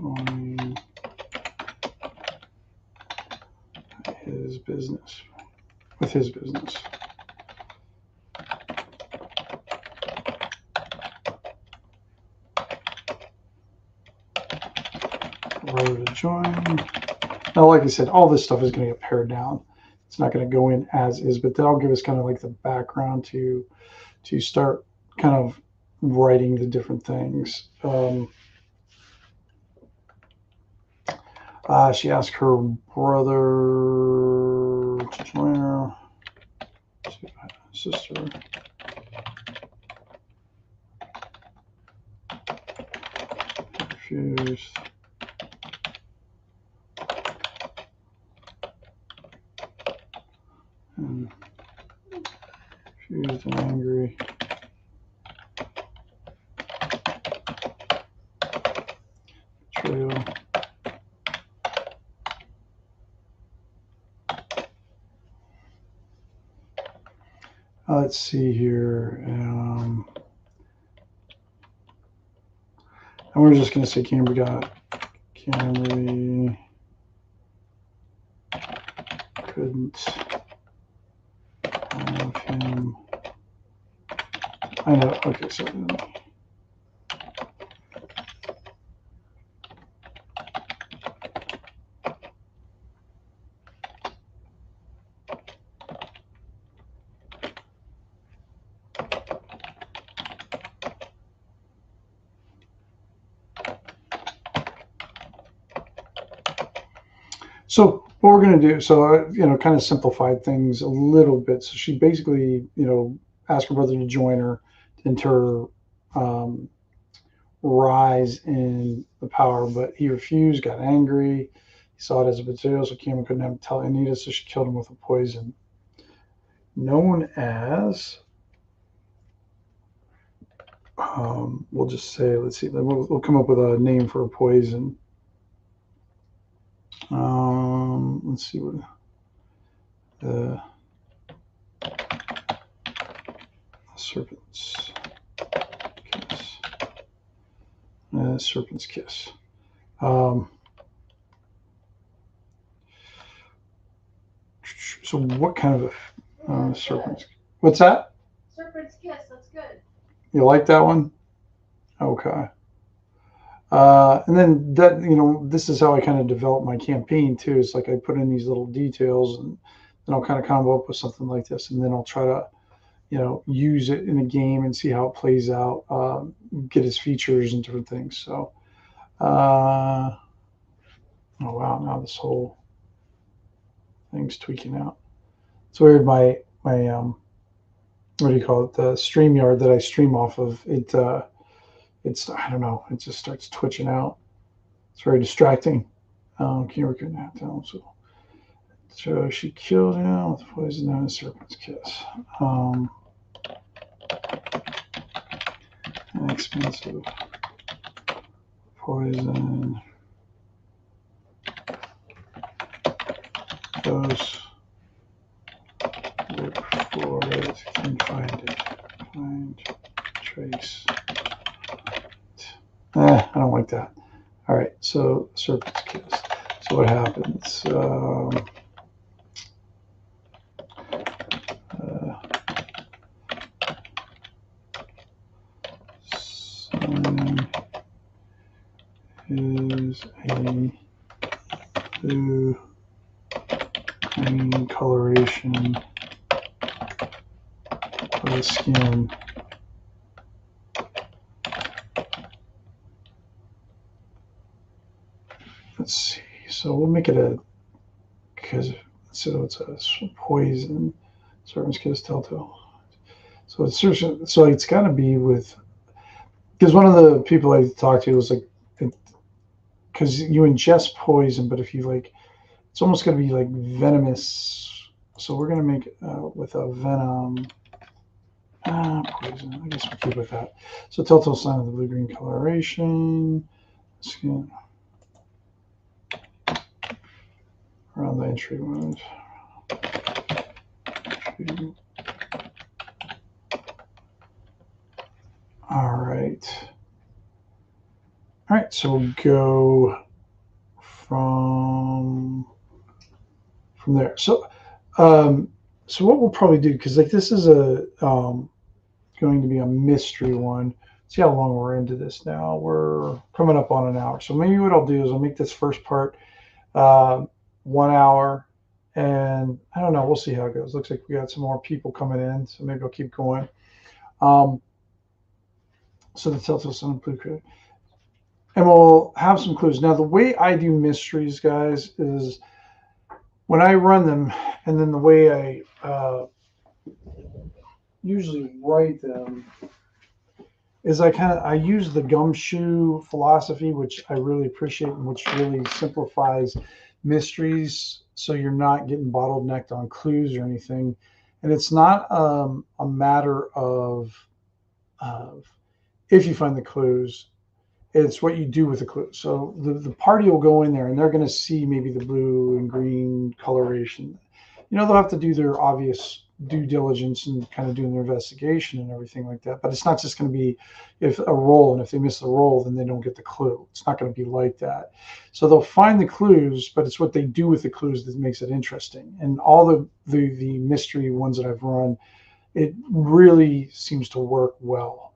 owning his business with his business. Brother to join. Now, like I said, all this stuff is going to get pared down. It's not going to go in as is, but that'll give us kind of like the background to start kind of writing the different things. She asked her brother to join her, sister. Refused. And confused and angry. Betrayal. Let's see here. And we're just going to say Cambry couldn't have him. I know. Okay, so so what we're going to do, so kind of simplified things a little bit. So she basically, asked her brother to join her into her rise in the power, but he refused, got angry. He saw it as a betrayal, so Cameron couldn't have tell Anita, so she killed him with a poison. known as, we'll just say, let's see, we'll come up with a name for a poison. Let's see what the serpent's kiss. Serpent's kiss. So what kind of a serpent's? What's that? Serpent's kiss. That's good. You like that one? Okay. And then that, this is how I kind of develop my campaign too. It's like I put in these little details, and then I'll kind of come up with something like this, and then I'll try to, use it in a game and see how it plays out, get its features and different things. So, oh wow, now this whole thing's tweaking out. It's weird. My what do you call it? The StreamYard that I stream off of, it's, I don't know, it just starts twitching out. It's very distracting. Can you work it now? So she killed him with poison and a serpent's kiss. Expensive poison. Those look for it, can find it. Find trace. I don't like that. All right, so serpent's kiss. So what happens? Sun is a blue green coloration of the skin. Let's see. So we'll make it so it's a poison. Serpent's kiss, telltale. So it's got to be with, because one of the people I talked to was like, because you ingest poison, but if you it's almost going to be like venomous. So we're going to make it with a venom. Poison. I guess we'll keep with that. So telltale sign of the blue-green coloration. Skin. Around the entry wound. All right. All right, so we'll go from there. So, so what we'll probably do, because this is a going to be a mystery one. See how long we're into this now. We're coming up on an hour. So maybe what I'll do is I'll make this first part 1 hour, and I don't know. We'll see how it goes. Looks like we got some more people coming in, so maybe I'll keep going. So the telltale sign of blue code. And we'll have some clues. Now, the way I do mysteries, guys, is when I run them, and then the way I usually write them is I use the gumshoe philosophy, which I really appreciate and which really simplifies mysteries, so you're not getting bottlenecked on clues or anything. And it's not a matter of if you find the clues. It's what you do with the clues. So the party will go in there and they're going to see maybe the blue and green coloration. They'll have to do their obvious due diligence and kind of doing their investigation and everything like that. But it's not just going to be if a roll, and if they miss the roll, then they don't get the clue. It's not going to be like that. So they'll find the clues, but it's what they do with the clues that makes it interesting. And all the mystery ones that I've run, it really seems to work well.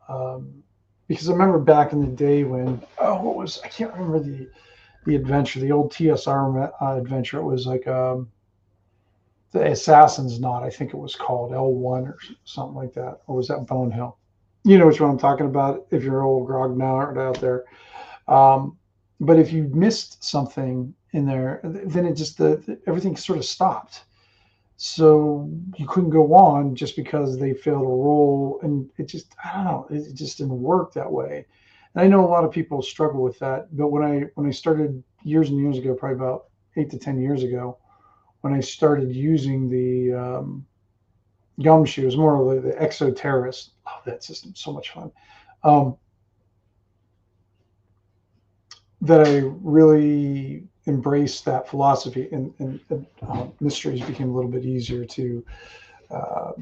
Because I remember back in the day when, I can't remember the adventure, the old TSR adventure. It was like the Assassin's Knot, I think it was called L1 or something like that. Or was that Bone Hill? You know which one I'm talking about if you're old grognard out there. But if you missed something in there, then it just, everything sort of stopped. So you couldn't go on just because they failed a roll, and it just, I don't know, it just didn't work that way. And I know a lot of people struggle with that, but when I started years and years ago, probably about 8 to 10 years ago, when I started using the Gumshoe is more of the Exoterrorist. Oh, that system, so much fun. Um, that I really embraced that philosophy, and mysteries became a little bit easier uh,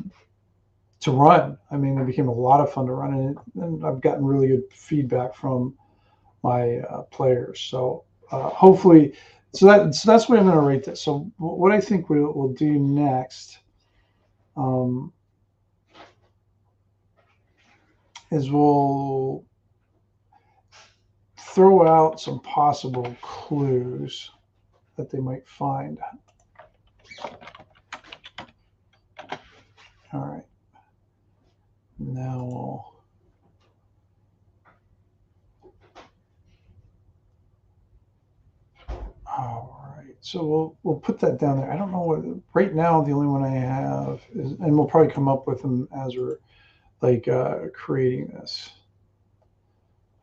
to run. I mean, it became a lot of fun to run, and I've gotten really good feedback from my players. So hopefully, so that's what I'm going to rate this. So what I think we'll do next is we'll throw out some possible clues that they might find. All right. Now all right. So we'll put that down there. I don't know what right now the only one I have is, and we'll probably come up with them as we're like creating this.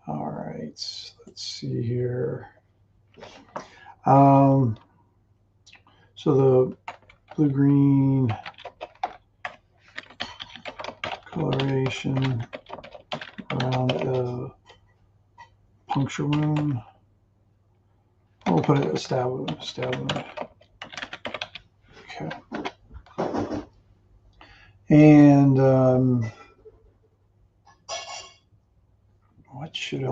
All right. Let's see here. So the blue-green coloration around a puncture wound. We'll put it a stab wound. Okay. And what should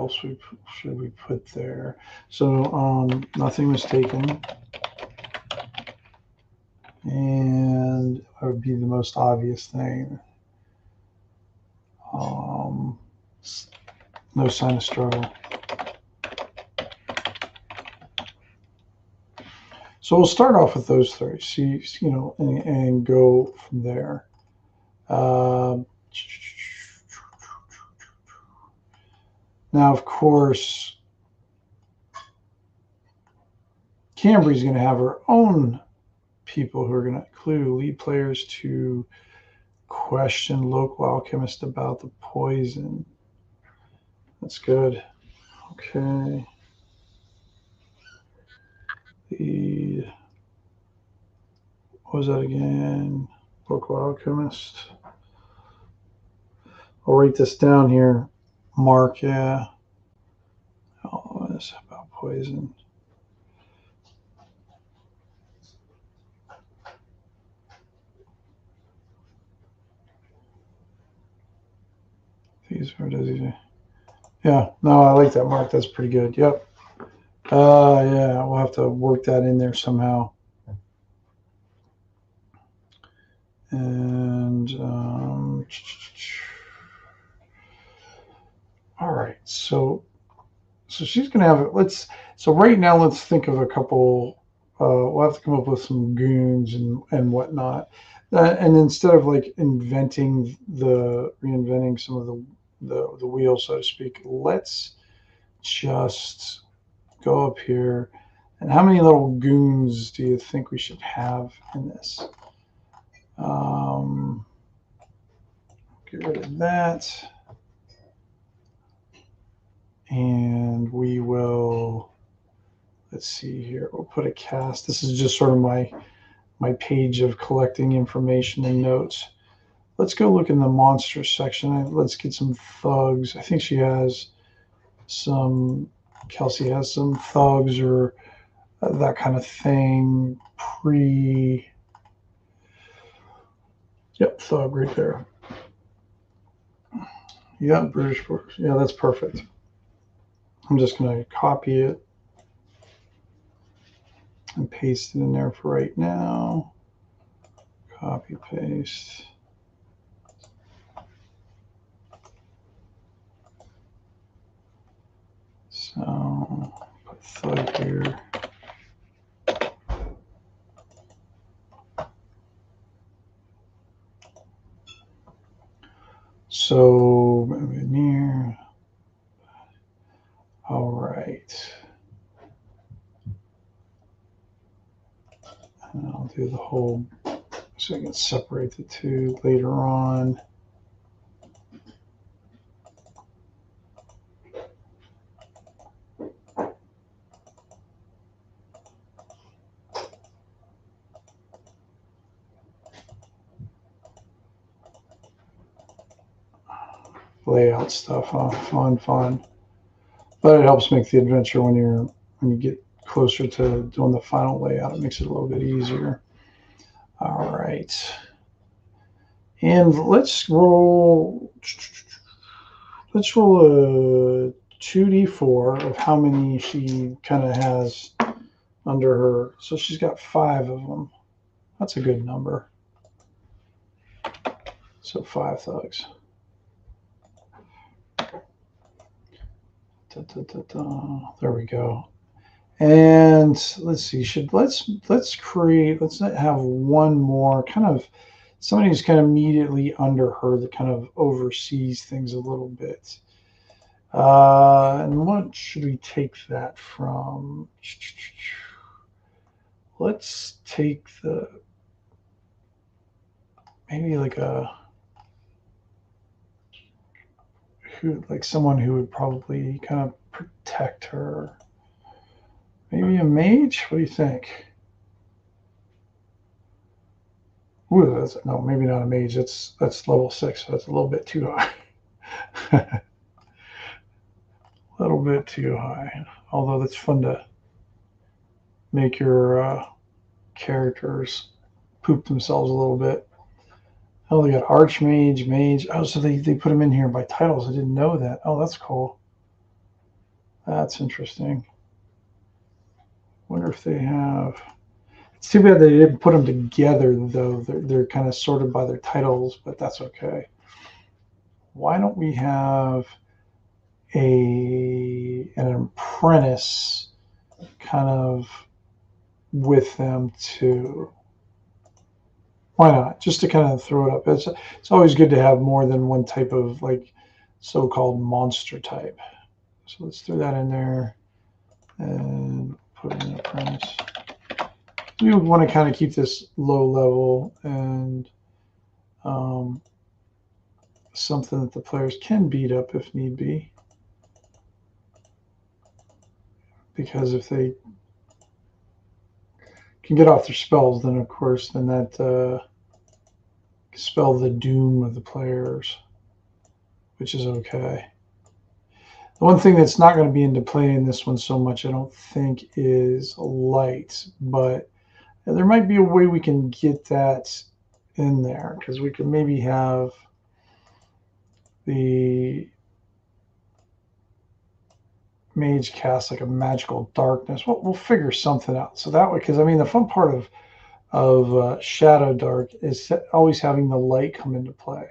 we put there? So nothing was taken. And that would be the most obvious thing. No sign of struggle. So we'll start off with those three. See, and go from there. Now, of course, Cambry's going to have her own people who are going to clue lead players to question local alchemist about the poison. That's good. Okay. What was that again? Local alchemist. I'll write this down here. Mark, yeah. Oh, it's about poison. Yeah, no, I like that, Mark. That's pretty good. Yep. Yeah, we'll have to work that in there somehow. And all right, so she's gonna have it. So right now, let's think of a couple. We'll have to come up with some goons and whatnot. And instead of like reinventing some of the wheel, so to speak, let's just go up here. And how many little goons do you think we should have in this? Get rid of that. And we will, let's see here. We'll put a cast. This is just sort of my page of collecting information and notes. Let's go look in the monster section. Let's get some thugs. I think Kelsey has some thugs or that kind of thing. Yep, thug right there. Yeah, British Force. Yeah, that's perfect. I'm just going to copy it and paste it in there for right now. Copy, paste. So put thug here. So near. All right. And I'll do the whole so I can separate the two later on. layout stuff, huh? Fun. But it helps make the adventure when you get closer to doing the final layout. It makes it a little bit easier. All right. And let's roll a 2d4 of how many she kind of has under her. So she's got 5 of them. That's a good number. So 5 thugs. There we go. And let's see. Let's have one more kind of somebody who's kind of immediately under her that kind of oversees things a little bit. And what should we take that from? Let's take maybe like someone who would probably kind of protect her. Maybe a mage? What do you think? Ooh, no, maybe not a mage. That's level 6, so that's a little bit too high. A little bit too high. Although that's fun to make your characters poop themselves a little bit. Oh, they got Archmage, Mage. Oh, so they put them in here by titles. I didn't know that. Oh, that's cool. That's interesting. Wonder if they have... It's too bad they didn't put them together, though. They're kind of sorted by their titles, but that's okay. Why don't we have an apprentice kind of with them too? Why not? Just to kind of throw it up. It's always good to have more than one type of like so-called monster type. So let's throw that in there and put in an apprentice. We would want to kind of keep this low level and something that the players can beat up if need be. Because if they can get off their spells, then of course, then that spell the doom of the players, which is okay. The one thing that's not going to be into play in this one so much, I don't think, is light, but there might be a way we can get that in there, because we could maybe have the mage cast like a magical darkness. We'll figure something out. So that way, because I mean, the fun part of ShadowDark is always having the light come into play.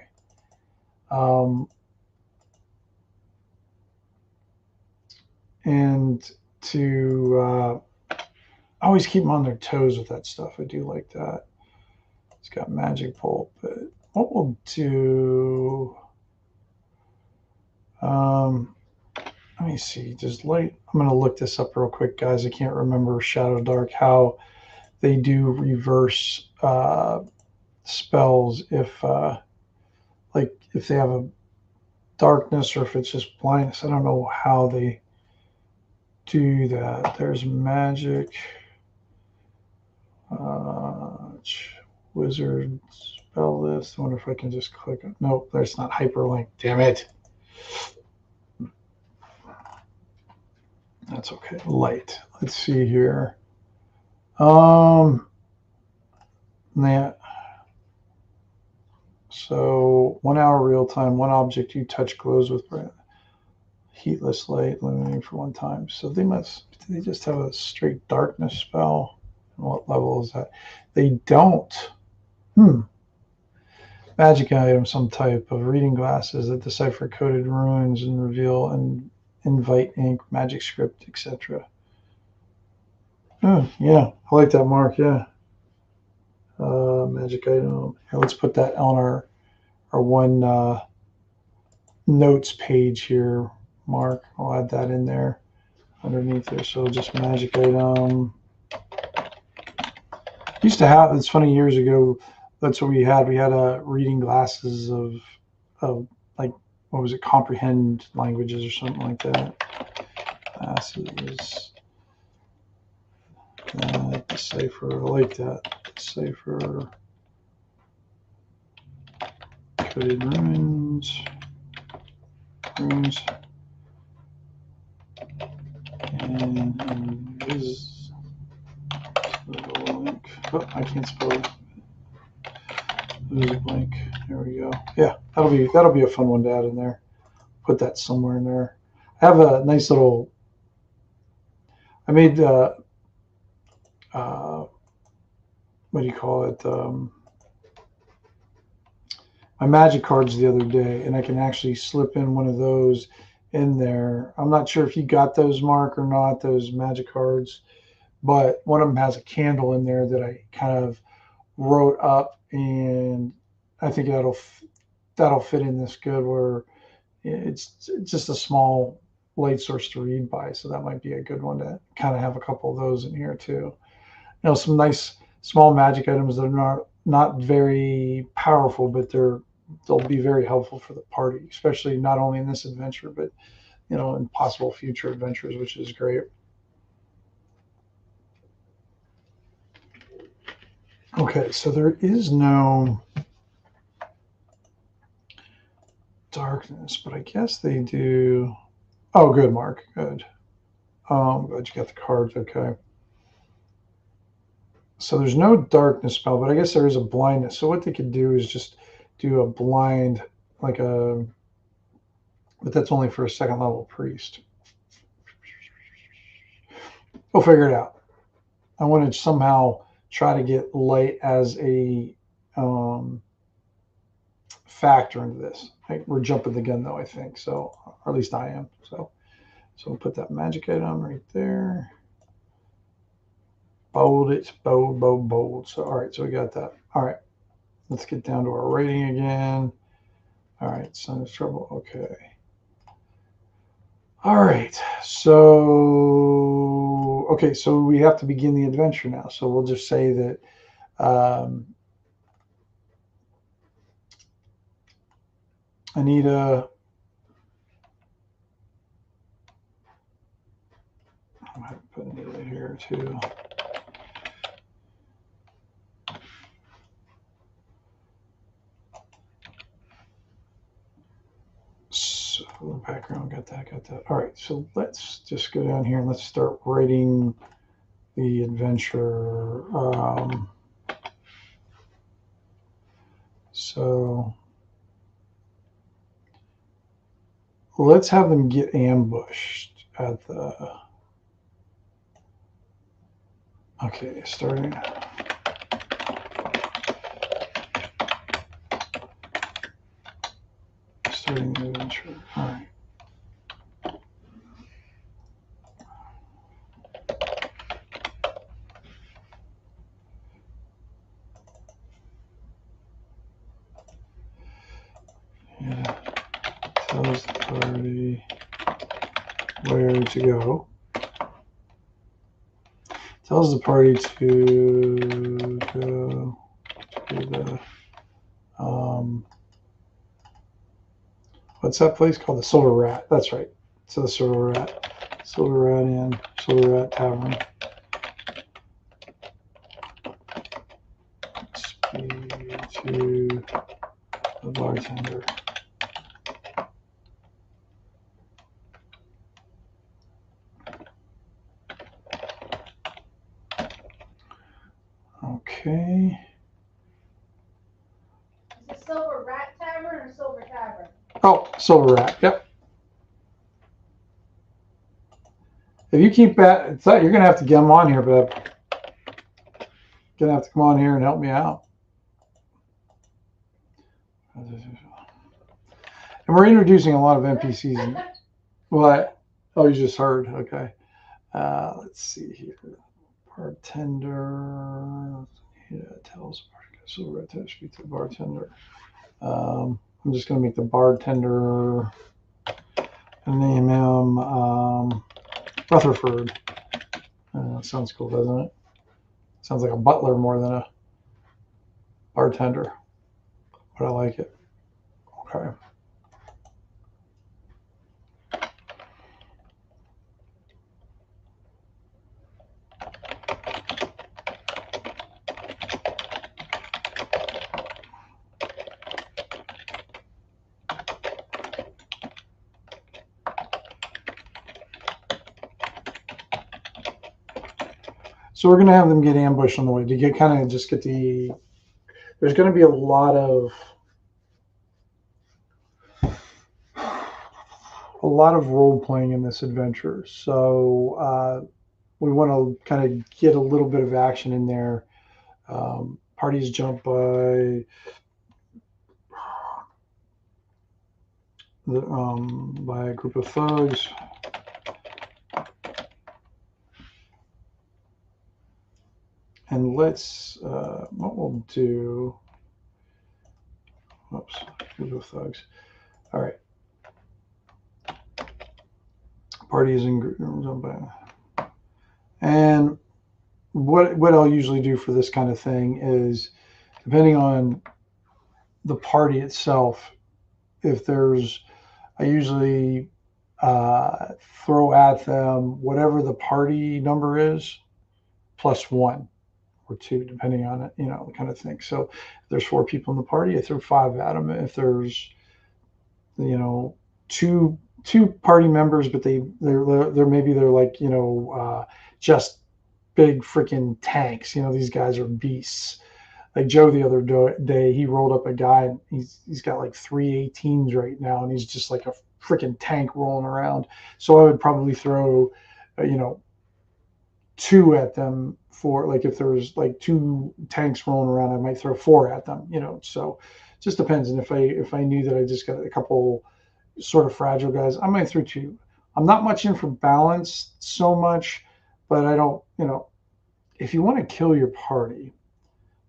And to always keep them on their toes with that stuff. I do like that. It's got magic bolt, but what we'll do, let me see, just light. I'm going to look this up real quick, guys. I can't remember ShadowDark, how they do reverse spells if they have a darkness or if it's just blindness. I don't know how they do that. There's magic, wizard spell list. I wonder if I can just click it. Nope, there's not hyperlink. Damn it. That's okay. Light. Let's see here. Yeah. So 1 hour real time, one object you touch glows with heatless light, illuminating for 1 time. So they just have a straight darkness spell. And what level is that? They don't. Magic item, some type of reading glasses that decipher coded runes and reveal and invite ink, magic script, etc. Oh, yeah, I like that, Mark. Yeah. Magic item. Here, let's put that on our one notes page here, Mark. I'll add that in there underneath there. So just magic item. Used to have, it's funny, years ago, that's what we had. We had reading glasses of like, what was it, comprehend languages or something like that. Glasses. Decipher, I like that. Decipher. Coded runes. Runes. And link. Oh, I can't spell it. Link. There we go. Yeah, that'll be a fun one to add in there. Put that somewhere in there. I have a nice little. I made what do you call it? My magic cards the other day, and I can actually slip in one of those in there. I'm not sure if you got those, Mark, or not, those magic cards, but one of them has a candle in there that I kind of wrote up, and I think that'll fit in this good, where it's just a small light source to read by, so that might be a good one to kind of have a couple of those in here too. You know, some nice small magic items that are not very powerful, but they'll be very helpful for the party, especially not only in this adventure, but you know, in possible future adventures, which is great. Okay, so there is no darkness, but I guess they do. Oh, good, Mark. Good. Glad you got the cards. Okay. So there's no darkness spell, but I guess there is a blindness. So what they could do is just do a blind, like a, but that's only for a second level priest. We'll figure it out. I want to somehow try to get light as a factor into this. We're jumping the gun though, I think. So, or at least I am. So we'll put that magic item right there. Bold it, bold, bold, bold. So, all right, so we got that. All right, let's get down to our rating again. All right, Son of Trouble. Okay. All right, so, okay, so we have to begin the adventure now. So we'll just say that Anita, I might put Anita here too. So background, got that. All right, so let's just go down here and let's start writing the adventure. So let's have them get ambushed at the. Okay, starting. Starting the adventure. All right. Yeah. Tells the party where to go. Tells the party to go to the what's that place called? The Silver Rat. That's right. So the Silver Rat Inn, Silver Rat Tavern. Speak to the bartender. Okay. Is it Silver Rat Tavern or Silver Tavern? Oh, Silver Rat. Yep. If you keep that, you're gonna have to get them on here, but gonna have to come on here and help me out. And we're introducing a lot of NPCs. What? Oh, you just heard. Okay. Let's see here. Bartender. Yeah, tells Silver Rat to speak to the bartender. I'm just gonna make the bartender and name him Rutherford. Sounds cool, doesn't it? Sounds like a butler more than a bartender, but I like it. Okay. So we're going to have them get ambushed on the way to get kind of just get the. There's going to be a lot of role playing in this adventure. So we want to kind of get a little bit of action in there. Parties jump by a group of thugs. And let's, what we'll do, oops, group of thugs. All right. Parties in group, and what I'll usually do for this kind of thing is, depending on the party itself, if there's, I usually throw at them whatever the party number is, +1 or 2, depending on it, the kind of thing. So if there's 4 people in the party, I throw 5 at them. If there's, two party members, but they're maybe they're like, just big freaking tanks. These guys are beasts. Like Joe the other day, he rolled up a guy. And he's got like 3 18s right now, and he's just like a freaking tank rolling around. So I would probably throw, 2 at them. For like, if there's like 2 tanks rolling around, I might throw 4 at them. So it just depends. And if I knew that I just got a couple sort of fragile guys, I might throw 2. I'm not much in for balance so much, but I don't. If you want to kill your party,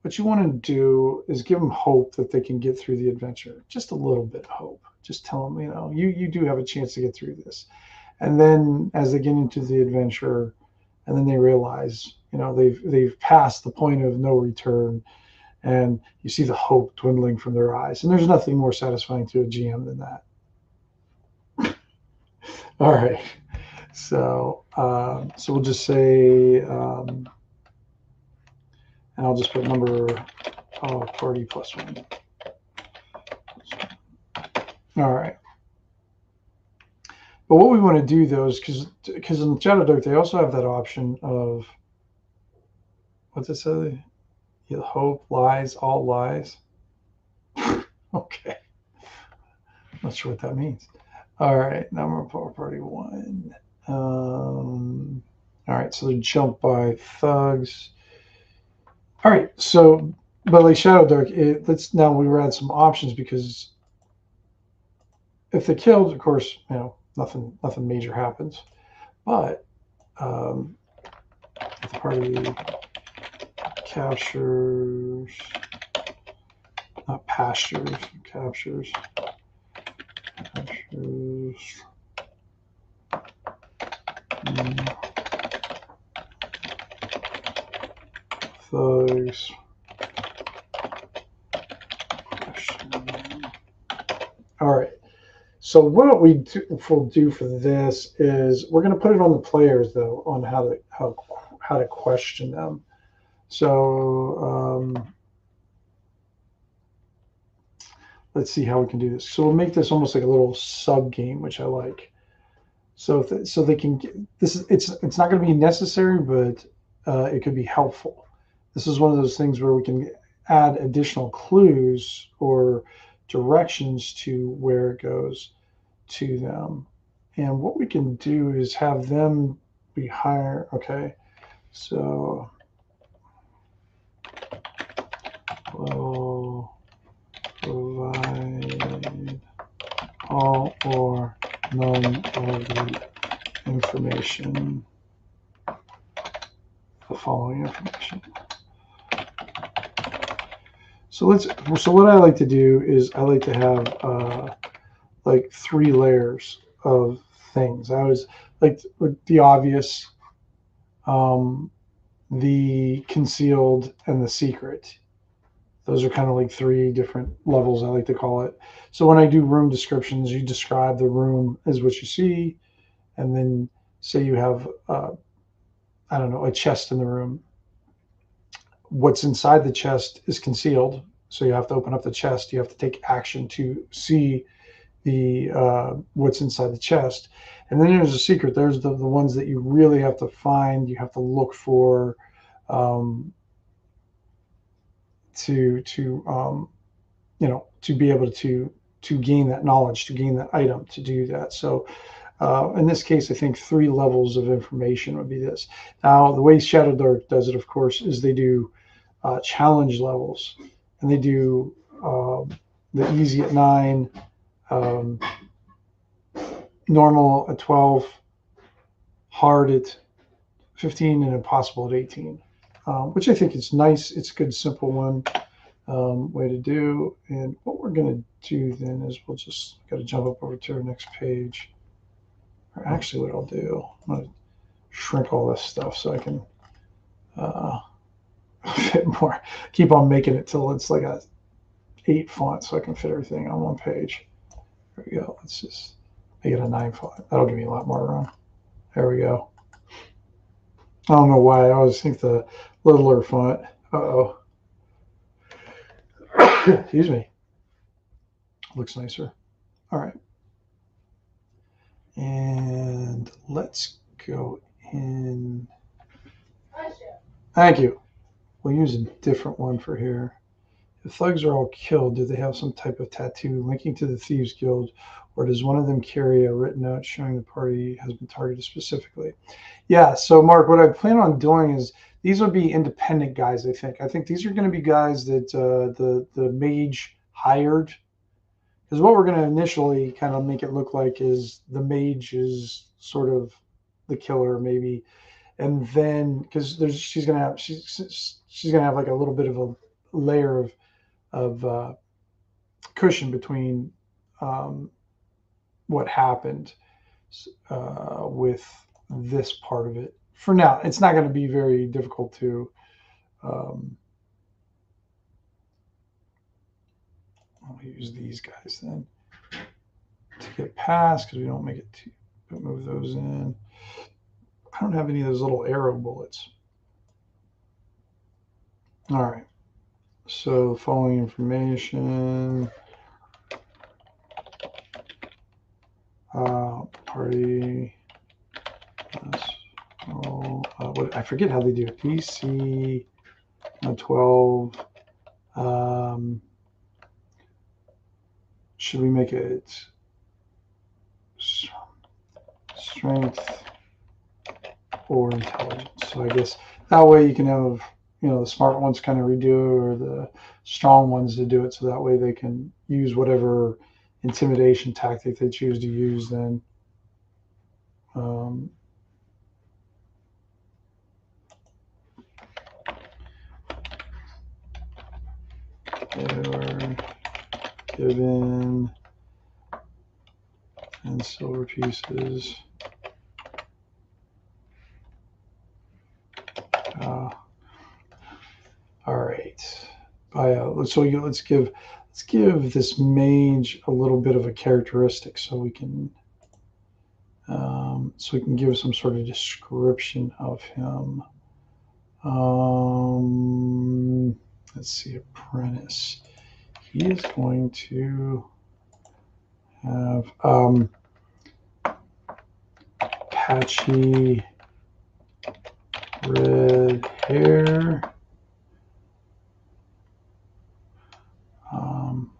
what you want to do is give them hope that they can get through the adventure. Just a little bit of hope. Just tell them, you do have a chance to get through this. And then as they get into the adventure, and then they realize, they've passed the point of no return, and you see the hope dwindling from their eyes. And there's nothing more satisfying to a GM than that. All right. So we'll just say, and I'll just put number party +1. All right. But what we want to do though is because in ShadowDark they also have that option of, what's it say? Hope, lies, all lies. Okay. Not sure what that means. All right, number party 1. All right, so they jump by thugs. All right, so but like ShadowDark, let's now we add some options, because if they killed, of course, nothing major happens. But if the party captures, not pastures, captures thugs. All right. So what we'll do for this is we're going to put it on the players though, on how to question them. So let's see how we can do this. So we'll make this almost like a little sub game, which I like. So they can get this. It's not going to be necessary, but it could be helpful. This is one of those things where we can add additional clues or directions to where it goes to them. And what we can do is have them be higher. Okay, so will provide all or none of the information, the following information. So what I like to do is I like to have like 3 layers of things. I was like the obvious, the concealed, and the secret. Those are kind of like 3 different levels, I like to call it. So when I do room descriptions, you describe the room as what you see, and then say you have, I don't know, a chest in the room. What's inside the chest is concealed, so you have to open up the chest. You have to take action to see the what's inside the chest. And then there's a secret. There's the ones that you really have to find. You have to look for. you know, to be able to gain that knowledge, to gain that item, to do that. So in this case, I think 3 levels of information would be this. Now, the way ShadowDark does it, of course, is they do challenge levels, and they do the easy at 9, normal at 12, hard at 15, and impossible at 18, which I think is nice. It's a good, simple one. Way to do. And what we're going to do then is we'll just got to jump up over to our next page. Or actually, what I'll do, I'm going to shrink all this stuff so I can fit more. Keep on making it till it's like a 8 font so I can fit everything on one page. There we go. Let's just make it a 9 font. That'll give me a lot more room. There we go. I don't know why. I always think the littler font. Uh-oh. Excuse me. Looks nicer. All right. And let's go in. Thank you. We'll use a different one for here. The thugs are all killed. Do they have some type of tattoo linking to the Thieves Guild, or does one of them carry a written note showing the party has been targeted specifically? Yeah, so Mark, what I plan on doing is these would be independent guys, I think. I think these are going to be guys that the mage hired. Because what we're going to initially kind of make it look like is the mage is sort of the killer, maybe. And then, because she's going to have like a little bit of a layer of cushion between what happened with this part of it. For now, it's not going to be very difficult to I'll use these guys then to get past, because we don't make it too, move those in. I don't have any of those little arrow bullets. All right. So following information, party, what, I forget how they do it. PC 12. Should we make it strength or intelligence? So I guess that way you can have, you know, the smart ones kind of redo or the strong ones to do it, so that way they can use whatever intimidation tactic they choose to use then. They were given and silver pieces. All right. So let's give this mage a little bit of a characteristic, so we can give some sort of description of him. Let's see, apprentice. He is going to have patchy red hair.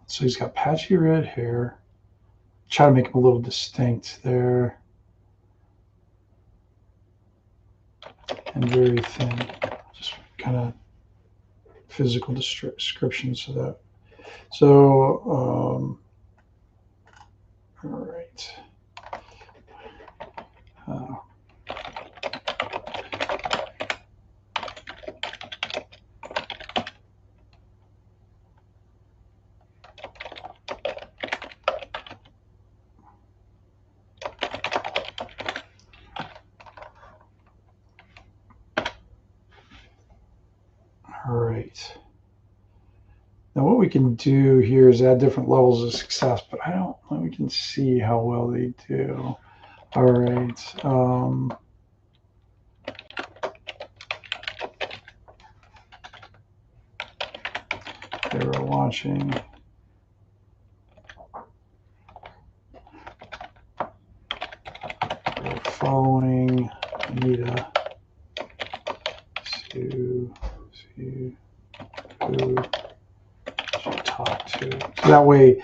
So he's got patchy red hair. Try to make him a little distinct there. And very thin. Just kind of physical description so that. So, all right. All right. Now what we can do here is add different levels of success, but I don't think we can see how well they do. All right. They were launching. They were following Anita to too. So that way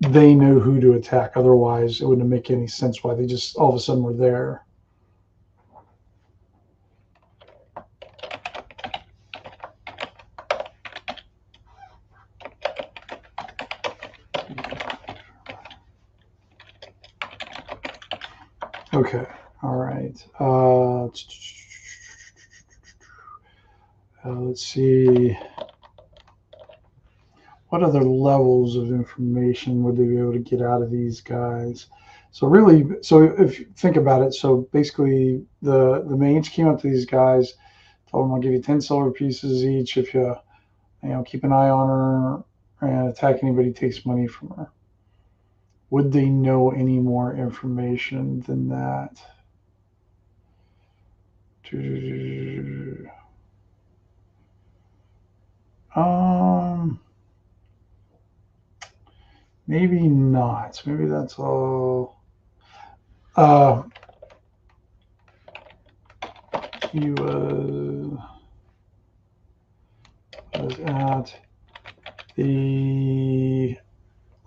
they know who to attack. Otherwise, it wouldn't make any sense why they just all of a sudden were there. Okay, all right. Let's see. What other levels of information would they be able to get out of these guys? So really, so if you think about it, so basically the mage came up to these guys, told them I'll give you 10 silver pieces each if you keep an eye on her and attack anybody who takes money from her. Would they know any more information than that? Maybe not. Maybe that's all. He was at the.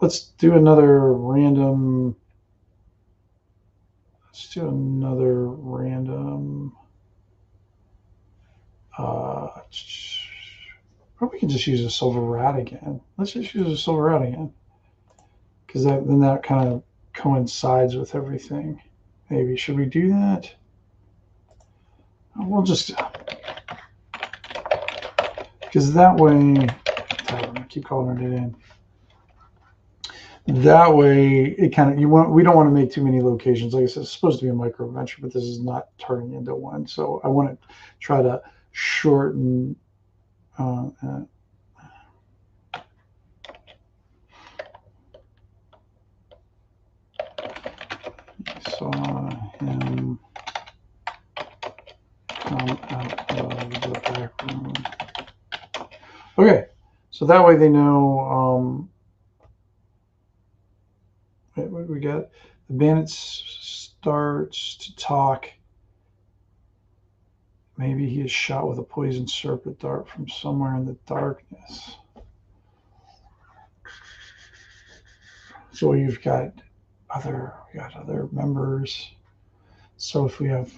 Let's do another random. Let's do another random. Or we can just use a silver rat again. Let's just use a silver rat again, because then that kind of coincides with everything. Maybe should we do that? We'll just, because that way, I keep calling it in. That way, it kind of we don't want to make too many locations. Like I said, it's supposed to be a micro adventure, but this is not turning into one. So I want to try to shorten. Saw him come out of the back room. Okay, so that way they know. What we got? The bandit starts to talk. Maybe he is shot with a poison serpent dart from somewhere in the darkness. So you've got other members. So if we have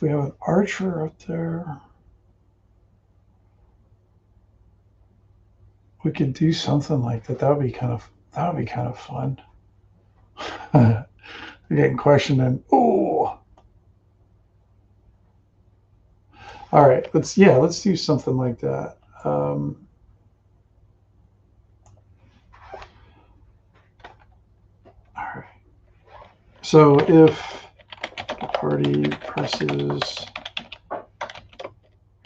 an archer up there, we could do something like that. That would be kind of fun. We're getting questioned and oh. All right, let's do something like that. All right. So if the party presses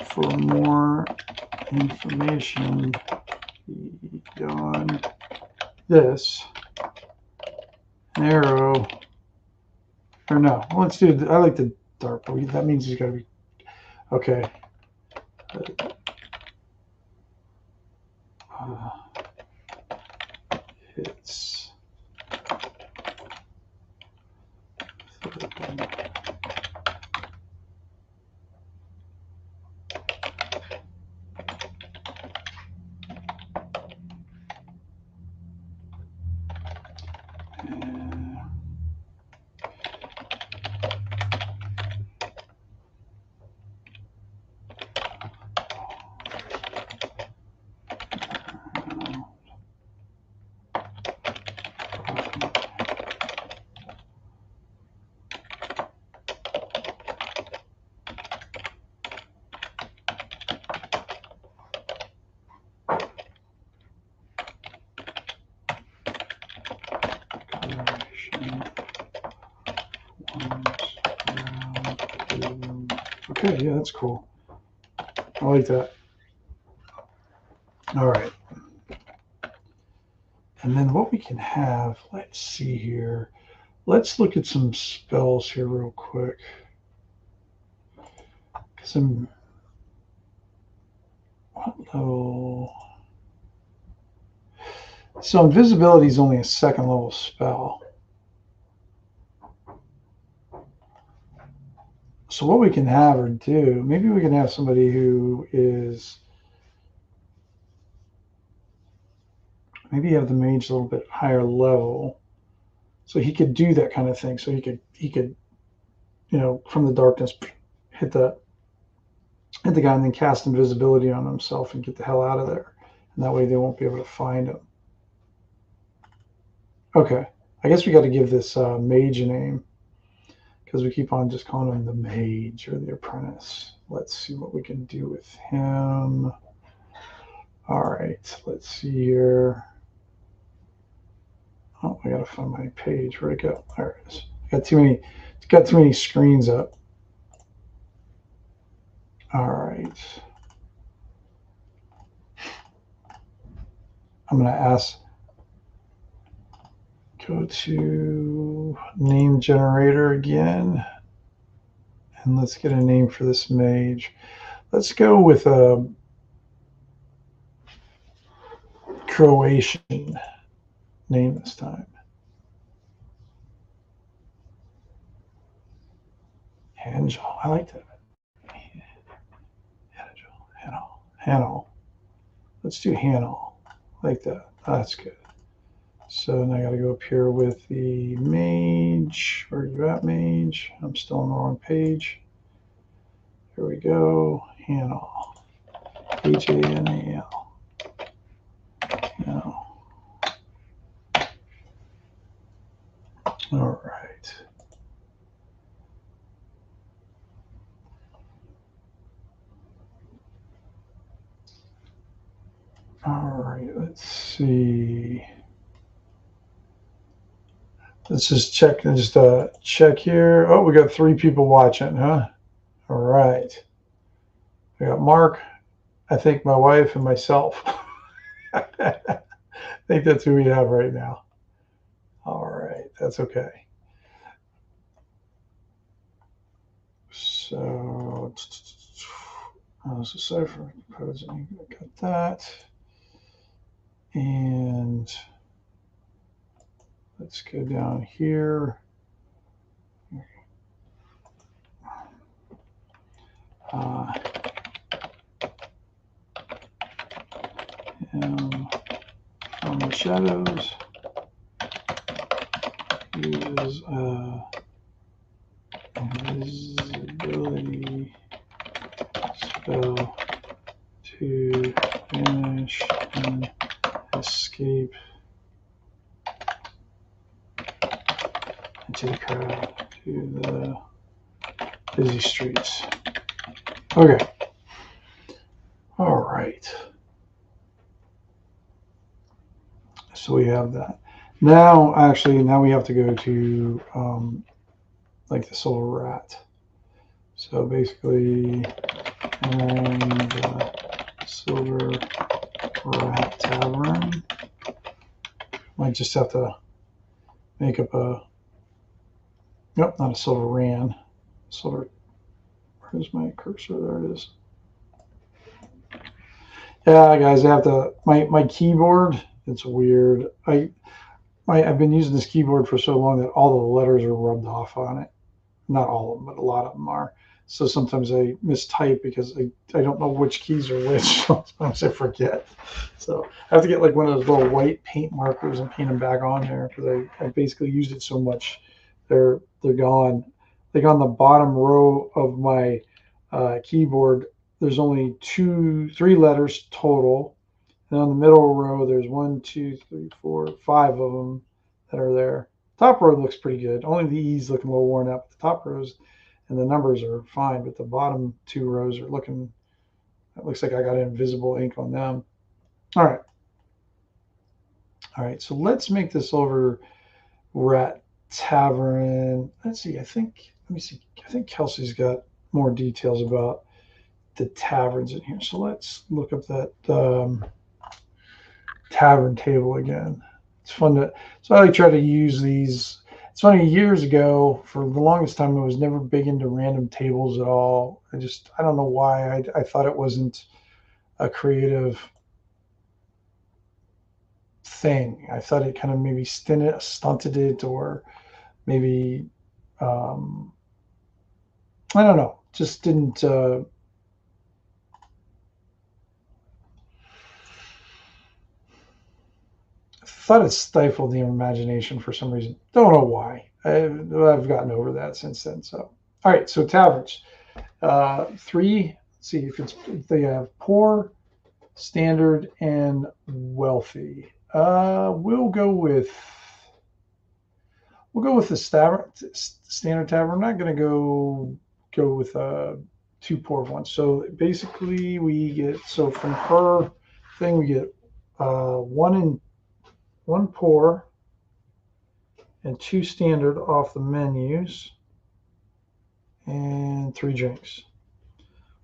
for more information beyond this, an arrow, or no, let's do. I like the dart, but that means he's got to be okay. It's okay, yeah, that's cool. I like that. All right. And then what we can have, let's see here. Let's look at some spells here real quick. Because what level? So invisibility is only a second level spell. So what we can have her do, maybe we can have somebody who is maybe have the mage a little bit higher level, so he could do that kind of thing. So he could, you know, from the darkness, hit the guy and then cast invisibility on himself and get the hell out of there. And that way they won't be able to find him. Okay, I guess we got to give this mage a name because we keep on just calling him the mage or the apprentice. Let's see what we can do with him. All right, let's see here. Oh, I gotta find my page. Where'd it go? There it is. Got too many screens up. All right. I'm gonna go to name generator again, and let's get a name for this mage. Let's go with a Croatian name this time. Angel. I like that. Hanel. Let's do Hanel. Like that. That's good. So now I got to go up here with the mage. Where are you at, mage? I'm still on the wrong page. Here we go. Hanel. Hanal. No. All right. All right. Let's see. Let's just check. Check here. Oh, we got 3 people watching, huh? All right. We got Mark, I think my wife, and myself. I think that's who we have right now. All right. That's okay. So, there's a cipher. Got that. And let's go down here. From the shadows uses invisibility spell to vanish and escape into the crowd to the busy streets. Okay. All right. So we have that. Now we have to go to like the silver rat. So basically, the silver rat tavern. Might just have to make up a. Nope, not a silver ran. Silver. Where's my cursor? There it is. Yeah, guys, I have to. My keyboard. It's weird. I've been using this keyboard for so long that all the letters are rubbed off on it. Not all of them, but a lot of them are. So sometimes I mistype because I don't know which keys are which. Sometimes I forget. So I have to get like one of those little white paint markers and paint them back on there because I basically used it so much. They're gone. Like on the bottom row of my keyboard, there's only 3 letters total. And on the middle row, there's 1, 2, 3, 4, 5 of them that are there. Top row looks pretty good. Only the E's looking a little worn out. But the top rows and the numbers are fine, but the bottom 2 rows are looking. It looks like I got invisible ink on them. All right. So let's make this over Rat Tavern. Let's see. Let me see. I think Kelsey's got more details about the taverns in here. So let's look up that tavern table again. It's fun so I try to use these. It's funny, years ago, for the longest time, I was never big into random tables at all. I don't know why. I thought it wasn't a creative thing. I thought it kind of maybe stunted it, or maybe, I don't know, just didn't, thought it stifled the imagination for some reason. Don't know why. I've gotten over that since then. So, all right. So taverns. Three. Let's see if they have poor, standard, and wealthy. We'll go with the standard tavern. I'm not going to go with two poor ones. So basically, we get from her thing we get one poor and two standard off the menus and 3 drinks.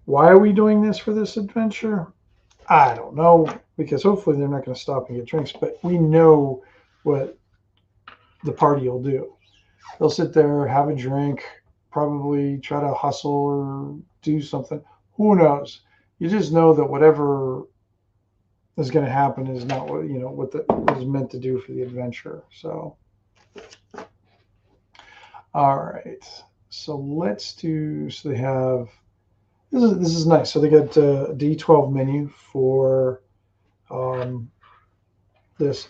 Why are we doing this for this adventure? I don't know, because hopefully they're not going to stop and get drinks, but we know what the party will do. They'll sit there, have a drink, probably try to hustle or do something. Who knows? You just know that whatever is going to happen is not what what was meant to do for the adventure. So, all right. So let's do. So they have. This is nice. So they got a D12 menu for this.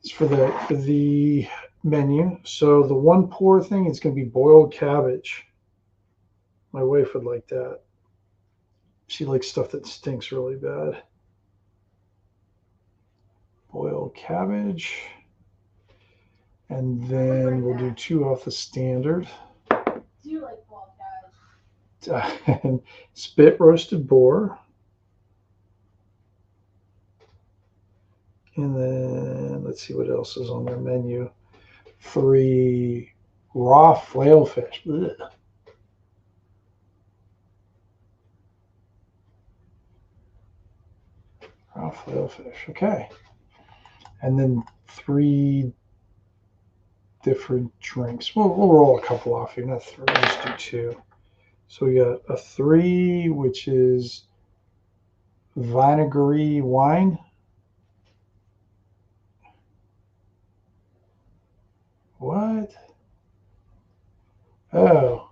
It's for the menu. So the one poor thing is going to be boiled cabbage. My wife would like that. She likes stuff that stinks really bad. Boiled cabbage. And then we'll do 2 off the standard. Do you like boiled cabbage? And spit roasted boar. And then let's see what else is on their menu. 3 raw flail fish. Ugh. Raw flail fish. Okay. And then 3 different drinks. We'll roll a couple off here, not 3. Let's do 2. So we got a 3, which is vinegary wine. What? Oh,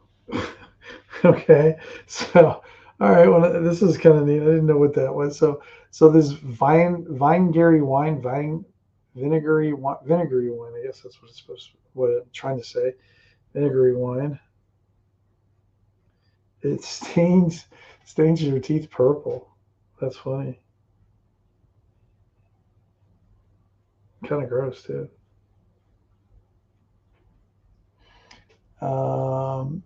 okay. So, all right. Well, this is kind of neat. I didn't know what that was. So this vinegary wine, vinegary wine. I guess that's what what I'm trying to say. Vinegary wine. It stains your teeth purple. That's funny. Kind of gross too. And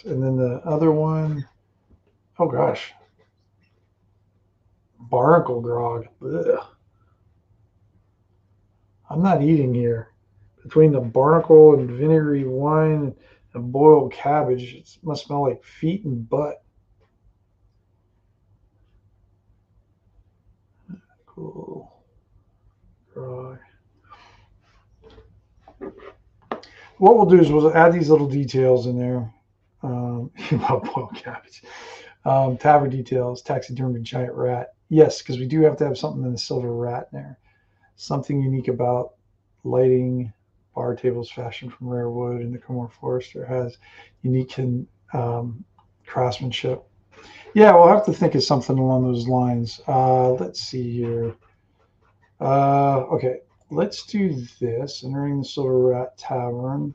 then the other one. Oh gosh, barnacle grog. Ugh. I'm not eating here. Between the barnacle and vinegary wine and boiled cabbage, it must smell like feet and butt. Cool. Grog. What we'll do is we'll add these little details in there about boiled cabbage. Tavern details, taxidermy giant rat. Yes, because we do have to have something in the silver rat in there. Something unique about lighting bar tables fashioned from rare wood in the Komor Forest has unique craftsmanship. Yeah, we'll have to think of something along those lines. Let's see here. Okay, let's do this. Entering the Silver Rat Tavern.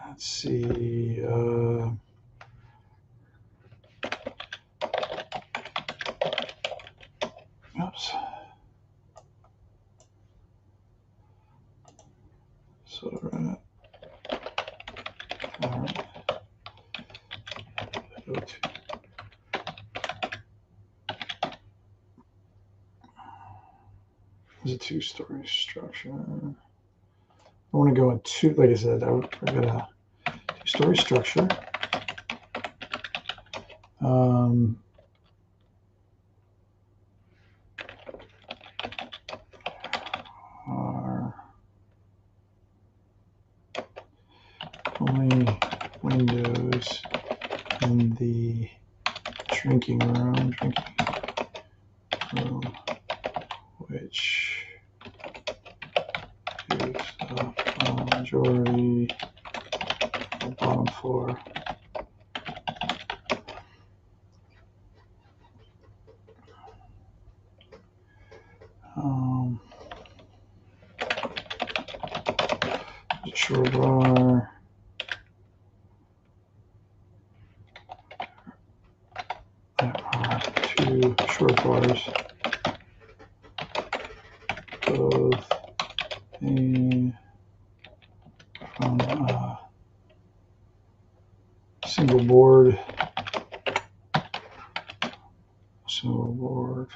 Let's see. Oops. Silver Rat. All right. Go to. It's a 2-story structure. I want to go in 2, like I said, I got a 2-story structure. Are only windows in the drinking room, which is the majority of the bottom floor short bar. There are 2 short bars, both from a single board. Single board.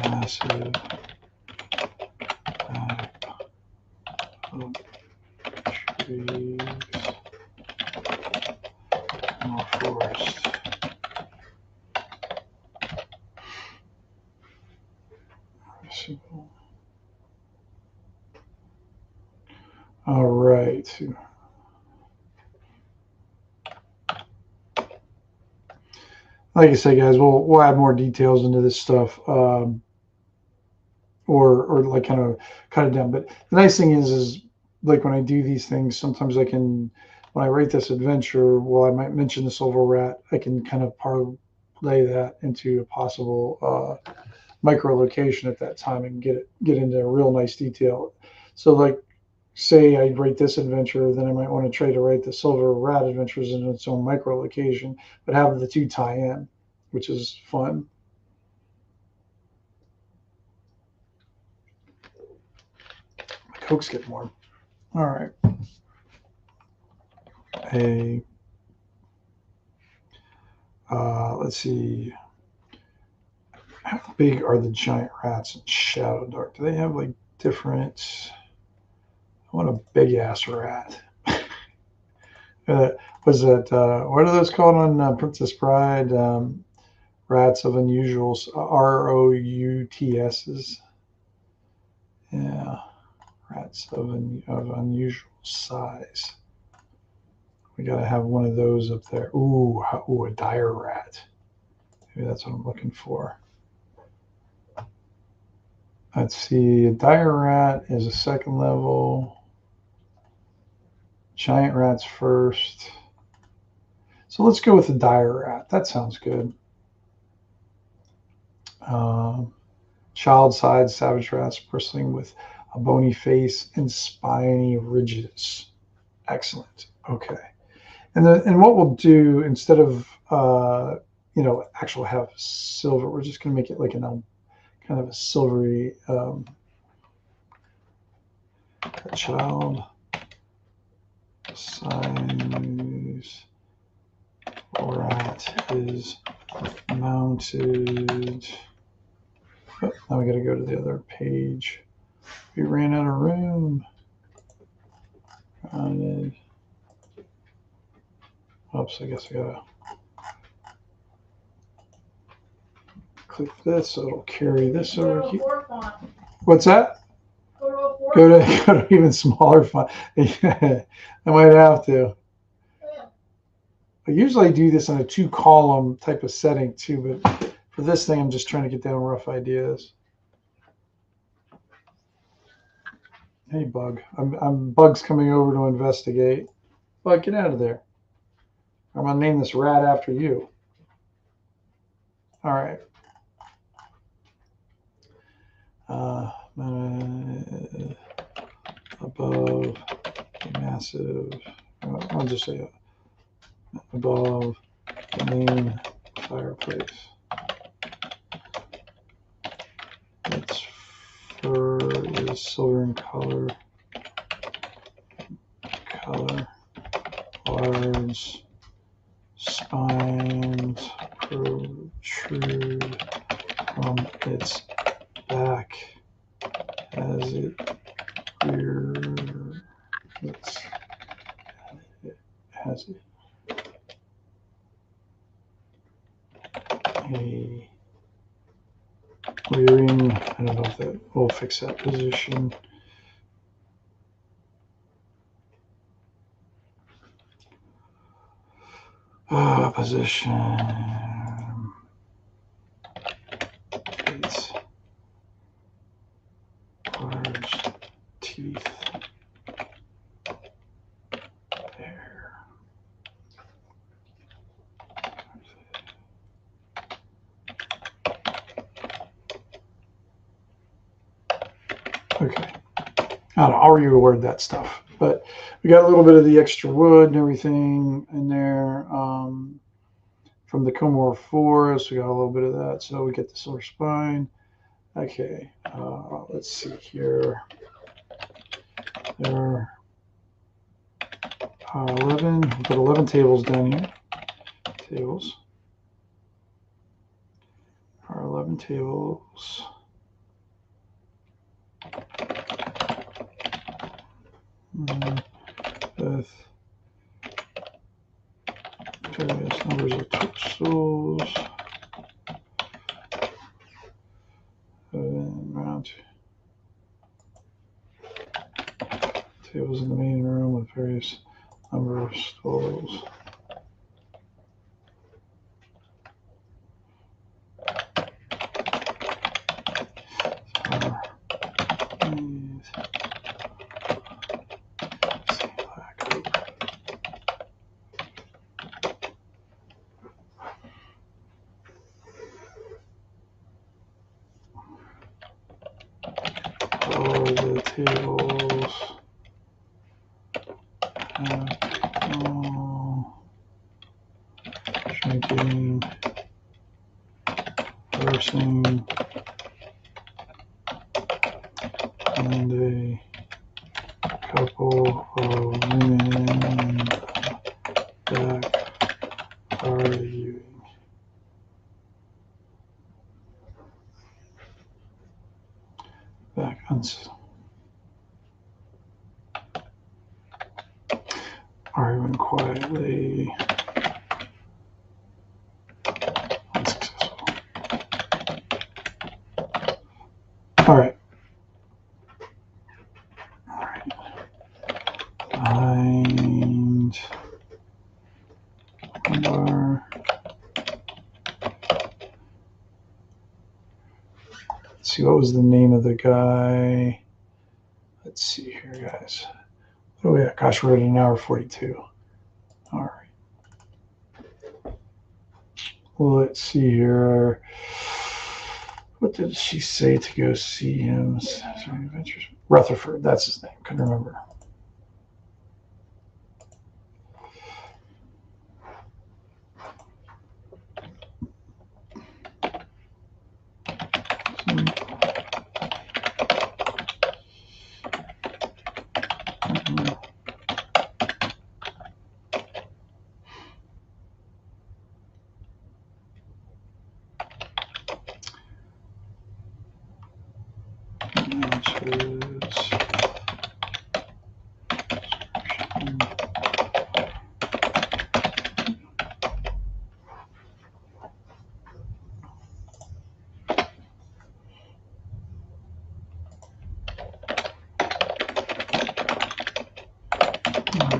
Massive map of trees, Komor Forest. All right. Like I say, guys, we'll add more details into this stuff, or like kind of cut it down. But the nice thing is like when I do these things, sometimes I can, when I write this adventure, well, I might mention the silver rat. I can kind of parlay that into a possible micro location at that time and get into a real nice detail. So like, say I write this adventure, then I might want to try to write the silver rat adventures in its own micro location, but have the two tie in, which is fun. My Coke's getting warm. All right. Let's see. How big are the giant rats in ShadowDark? Do they have like different? I want a big ass rat. Was that what are those called on Princess Bride? Rats of unusual ROUTSs. Yeah, rats of unusual size. We gotta have one of those up there. Ooh, a dire rat. Maybe that's what I'm looking for. Let's see. A dire rat is a second level. Giant rat's first. So let's go with the dire rat. That sounds good. Child-sized savage rats bristling with a bony face and spiny ridges. Excellent. Okay. And what we'll do instead of actual have silver, we're just going to make it like kind of a silvery child size rat is mounted. Oh, now we got to go to the other page. We ran out of room. Oops, I guess I gotta click this so it'll carry this over here. What's that? Go to even smaller font. I might have to. I usually do this in a 2-column type of setting too, but for this thing, I'm just trying to get down rough ideas. Hey, Bug. Bug's coming over to investigate. Bug, get out of there. I'm gonna name this rat after you. All right. Above the massive. I'll just say above the main fireplace. Its fur is silver in color. Large spines protrude from its back as it rears. Has a rearing. I don't know if that will fix that position. Position. Its large teeth. There. Okay. I don't know, I'll reword that stuff. But we got a little bit of the extra wood and everything in there. From the Komor Forest, we got a little bit of that. So we get the silver spine. Okay. Let's see here. There are 11. We've got 11 tables down here. Tables. Our 11 tables. With various numbers of totals. Round tables in the main room with various number of stools. All the tables drinking, versing, and a couple of women back arguing. Back arguing quietly. Unsuccessful. All right. Find bar. Let's see, what was the name of the guy? Let's see here, guys. Oh yeah, gosh, we're at an hour 42. All right. Well, let's see here. What did she say to go see him? Adventures. Rutherford, that's his name. Couldn't remember.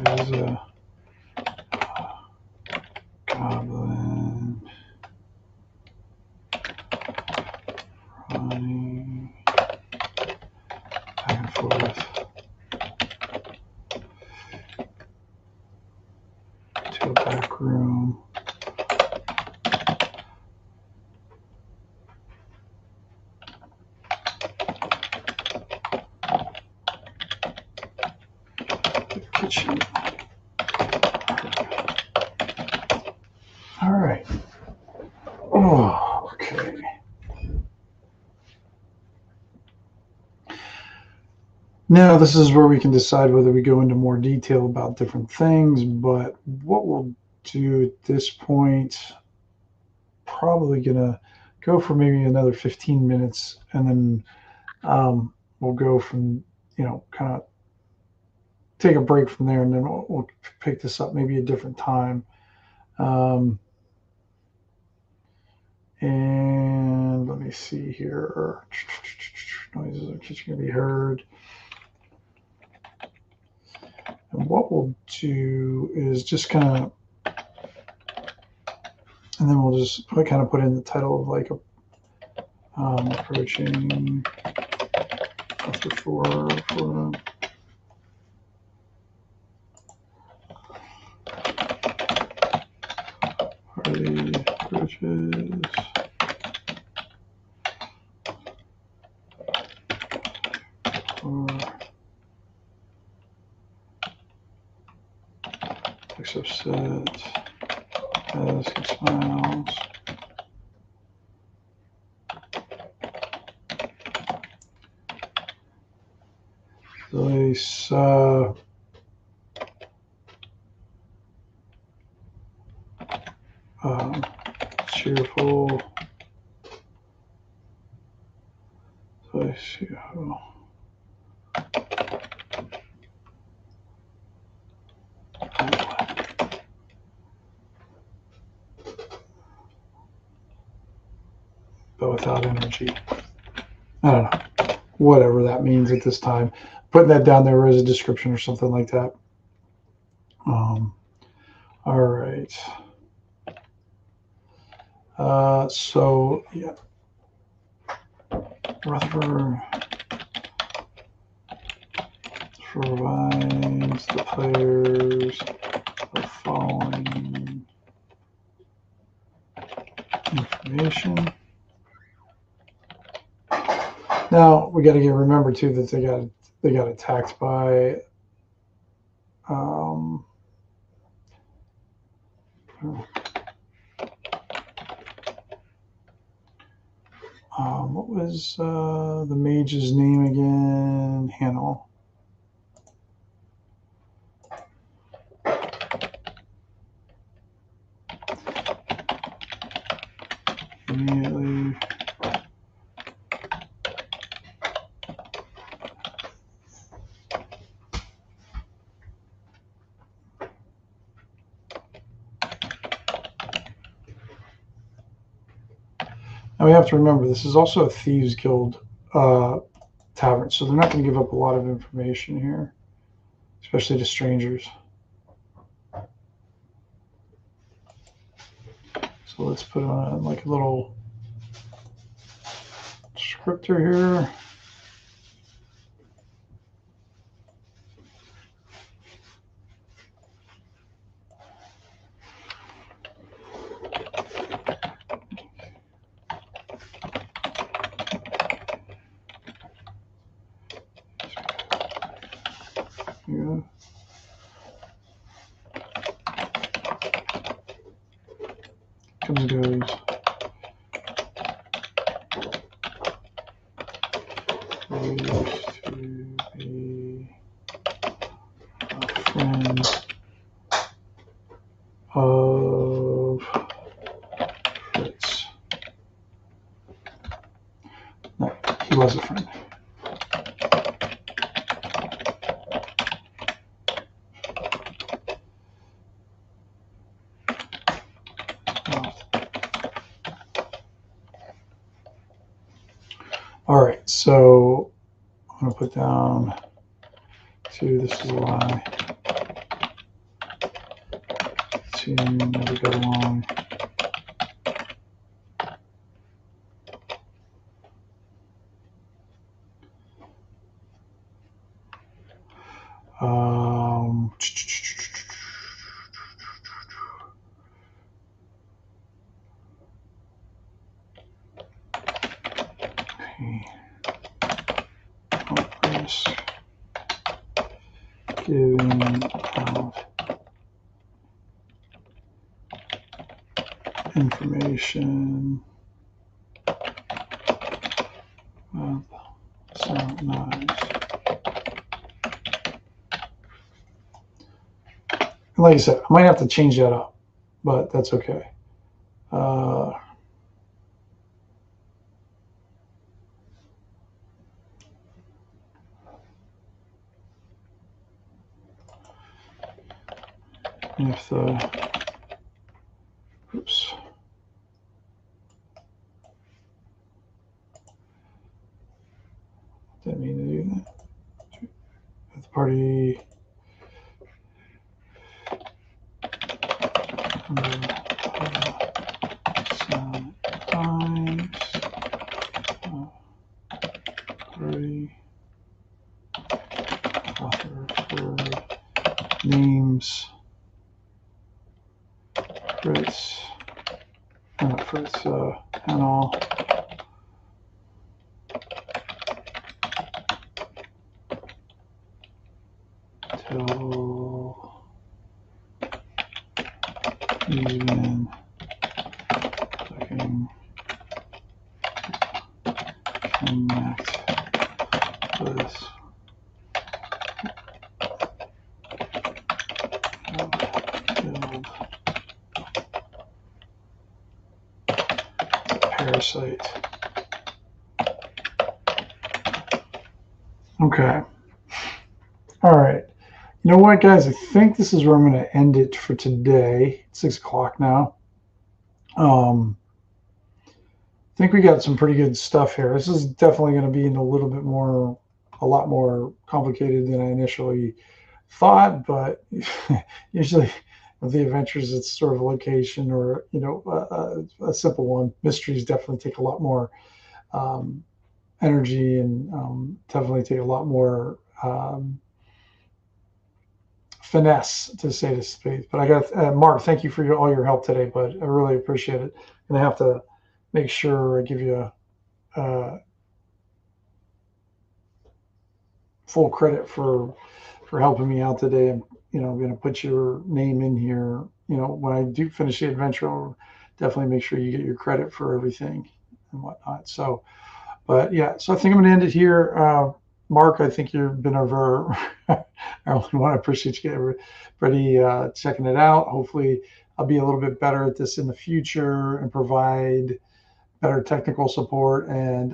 There's a goblin running back and forth to a back room. The kitchen. All right. Oh, okay. Now this is where we can decide whether we go into more detail about different things, but what we'll do at this point, probably gonna go for maybe another 15 minutes, and then we'll go from, kind of take a break from there, and then we'll pick this up maybe a different time. And let me see here. Noises of the kitchen can be heard. And what we'll do is just kind of, and then we'll just kind of put in the title of like approaching after four party approaches. Clicks upset. Asks smiles. Place. Cheerful. Place. But without energy. I don't know. Whatever that means at this time. Putting that down there as a description or something like that. All right. So, yeah. Rutherford provides the players the following information. Now we got to remember too that they got attacked by what was the mage's name again? Hannel. Immediately. Now we have to remember this is also a Thieves Guild tavern, so they're not going to give up a lot of information here, especially to strangers. So let's put on like a little descriptor here. Yeah. Comes and goes. Used to be a friend of Fritz. No, he was a friend. All right, so I'm going to put down two, this is a lie. Two never got along. Giving out information. So nice. Like I said, I might have to change that up, but that's okay. If the, oops. Didn't mean to do that. If the party names Fritz, Hannel, till connect this. Build parasite. Okay. All right. You know what, guys? I think this is where I'm going to end it for today. It's 6 o'clock now. I think we got some pretty good stuff here. This is definitely going to be a lot more complicated than I initially thought, but usually with the adventures, it's sort of a location or, a simple one. Mysteries definitely take a lot more energy and definitely take a lot more finesse, to say the least. But I got Mark. Thank you for all your help today, bud. I really appreciate it. And I have to make sure I give you full credit for helping me out today. I'm going to put your name in here. When I do finish the adventure, I'll definitely make sure you get your credit for everything and whatnot. So, but yeah, so I think I'm going to end it here. Mark, I think you've been over. I really want to appreciate you everybody checking it out. Hopefully, I'll be a little bit better at this in the future and provide better technical support and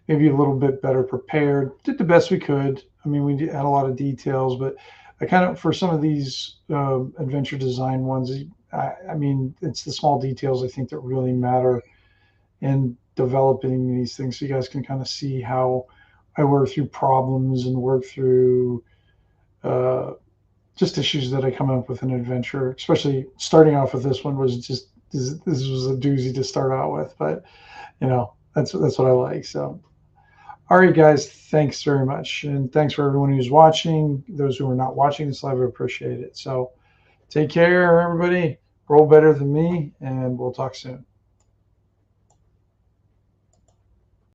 maybe a little bit better prepared. Did the best we could. I mean, we had a lot of details, but I kind of, for some of these adventure design ones, I mean, it's the small details I think that really matter in developing these things, so you guys can kind of see how I work through problems and work through just issues that I come up with in an adventure. Especially starting off with this one was just this was a doozy to start out with, but that's what I like. So, all right, guys, thanks very much, and thanks for everyone who's watching. Those who are not watching this live, I appreciate it. So, take care, everybody. Roll better than me, and we'll talk soon.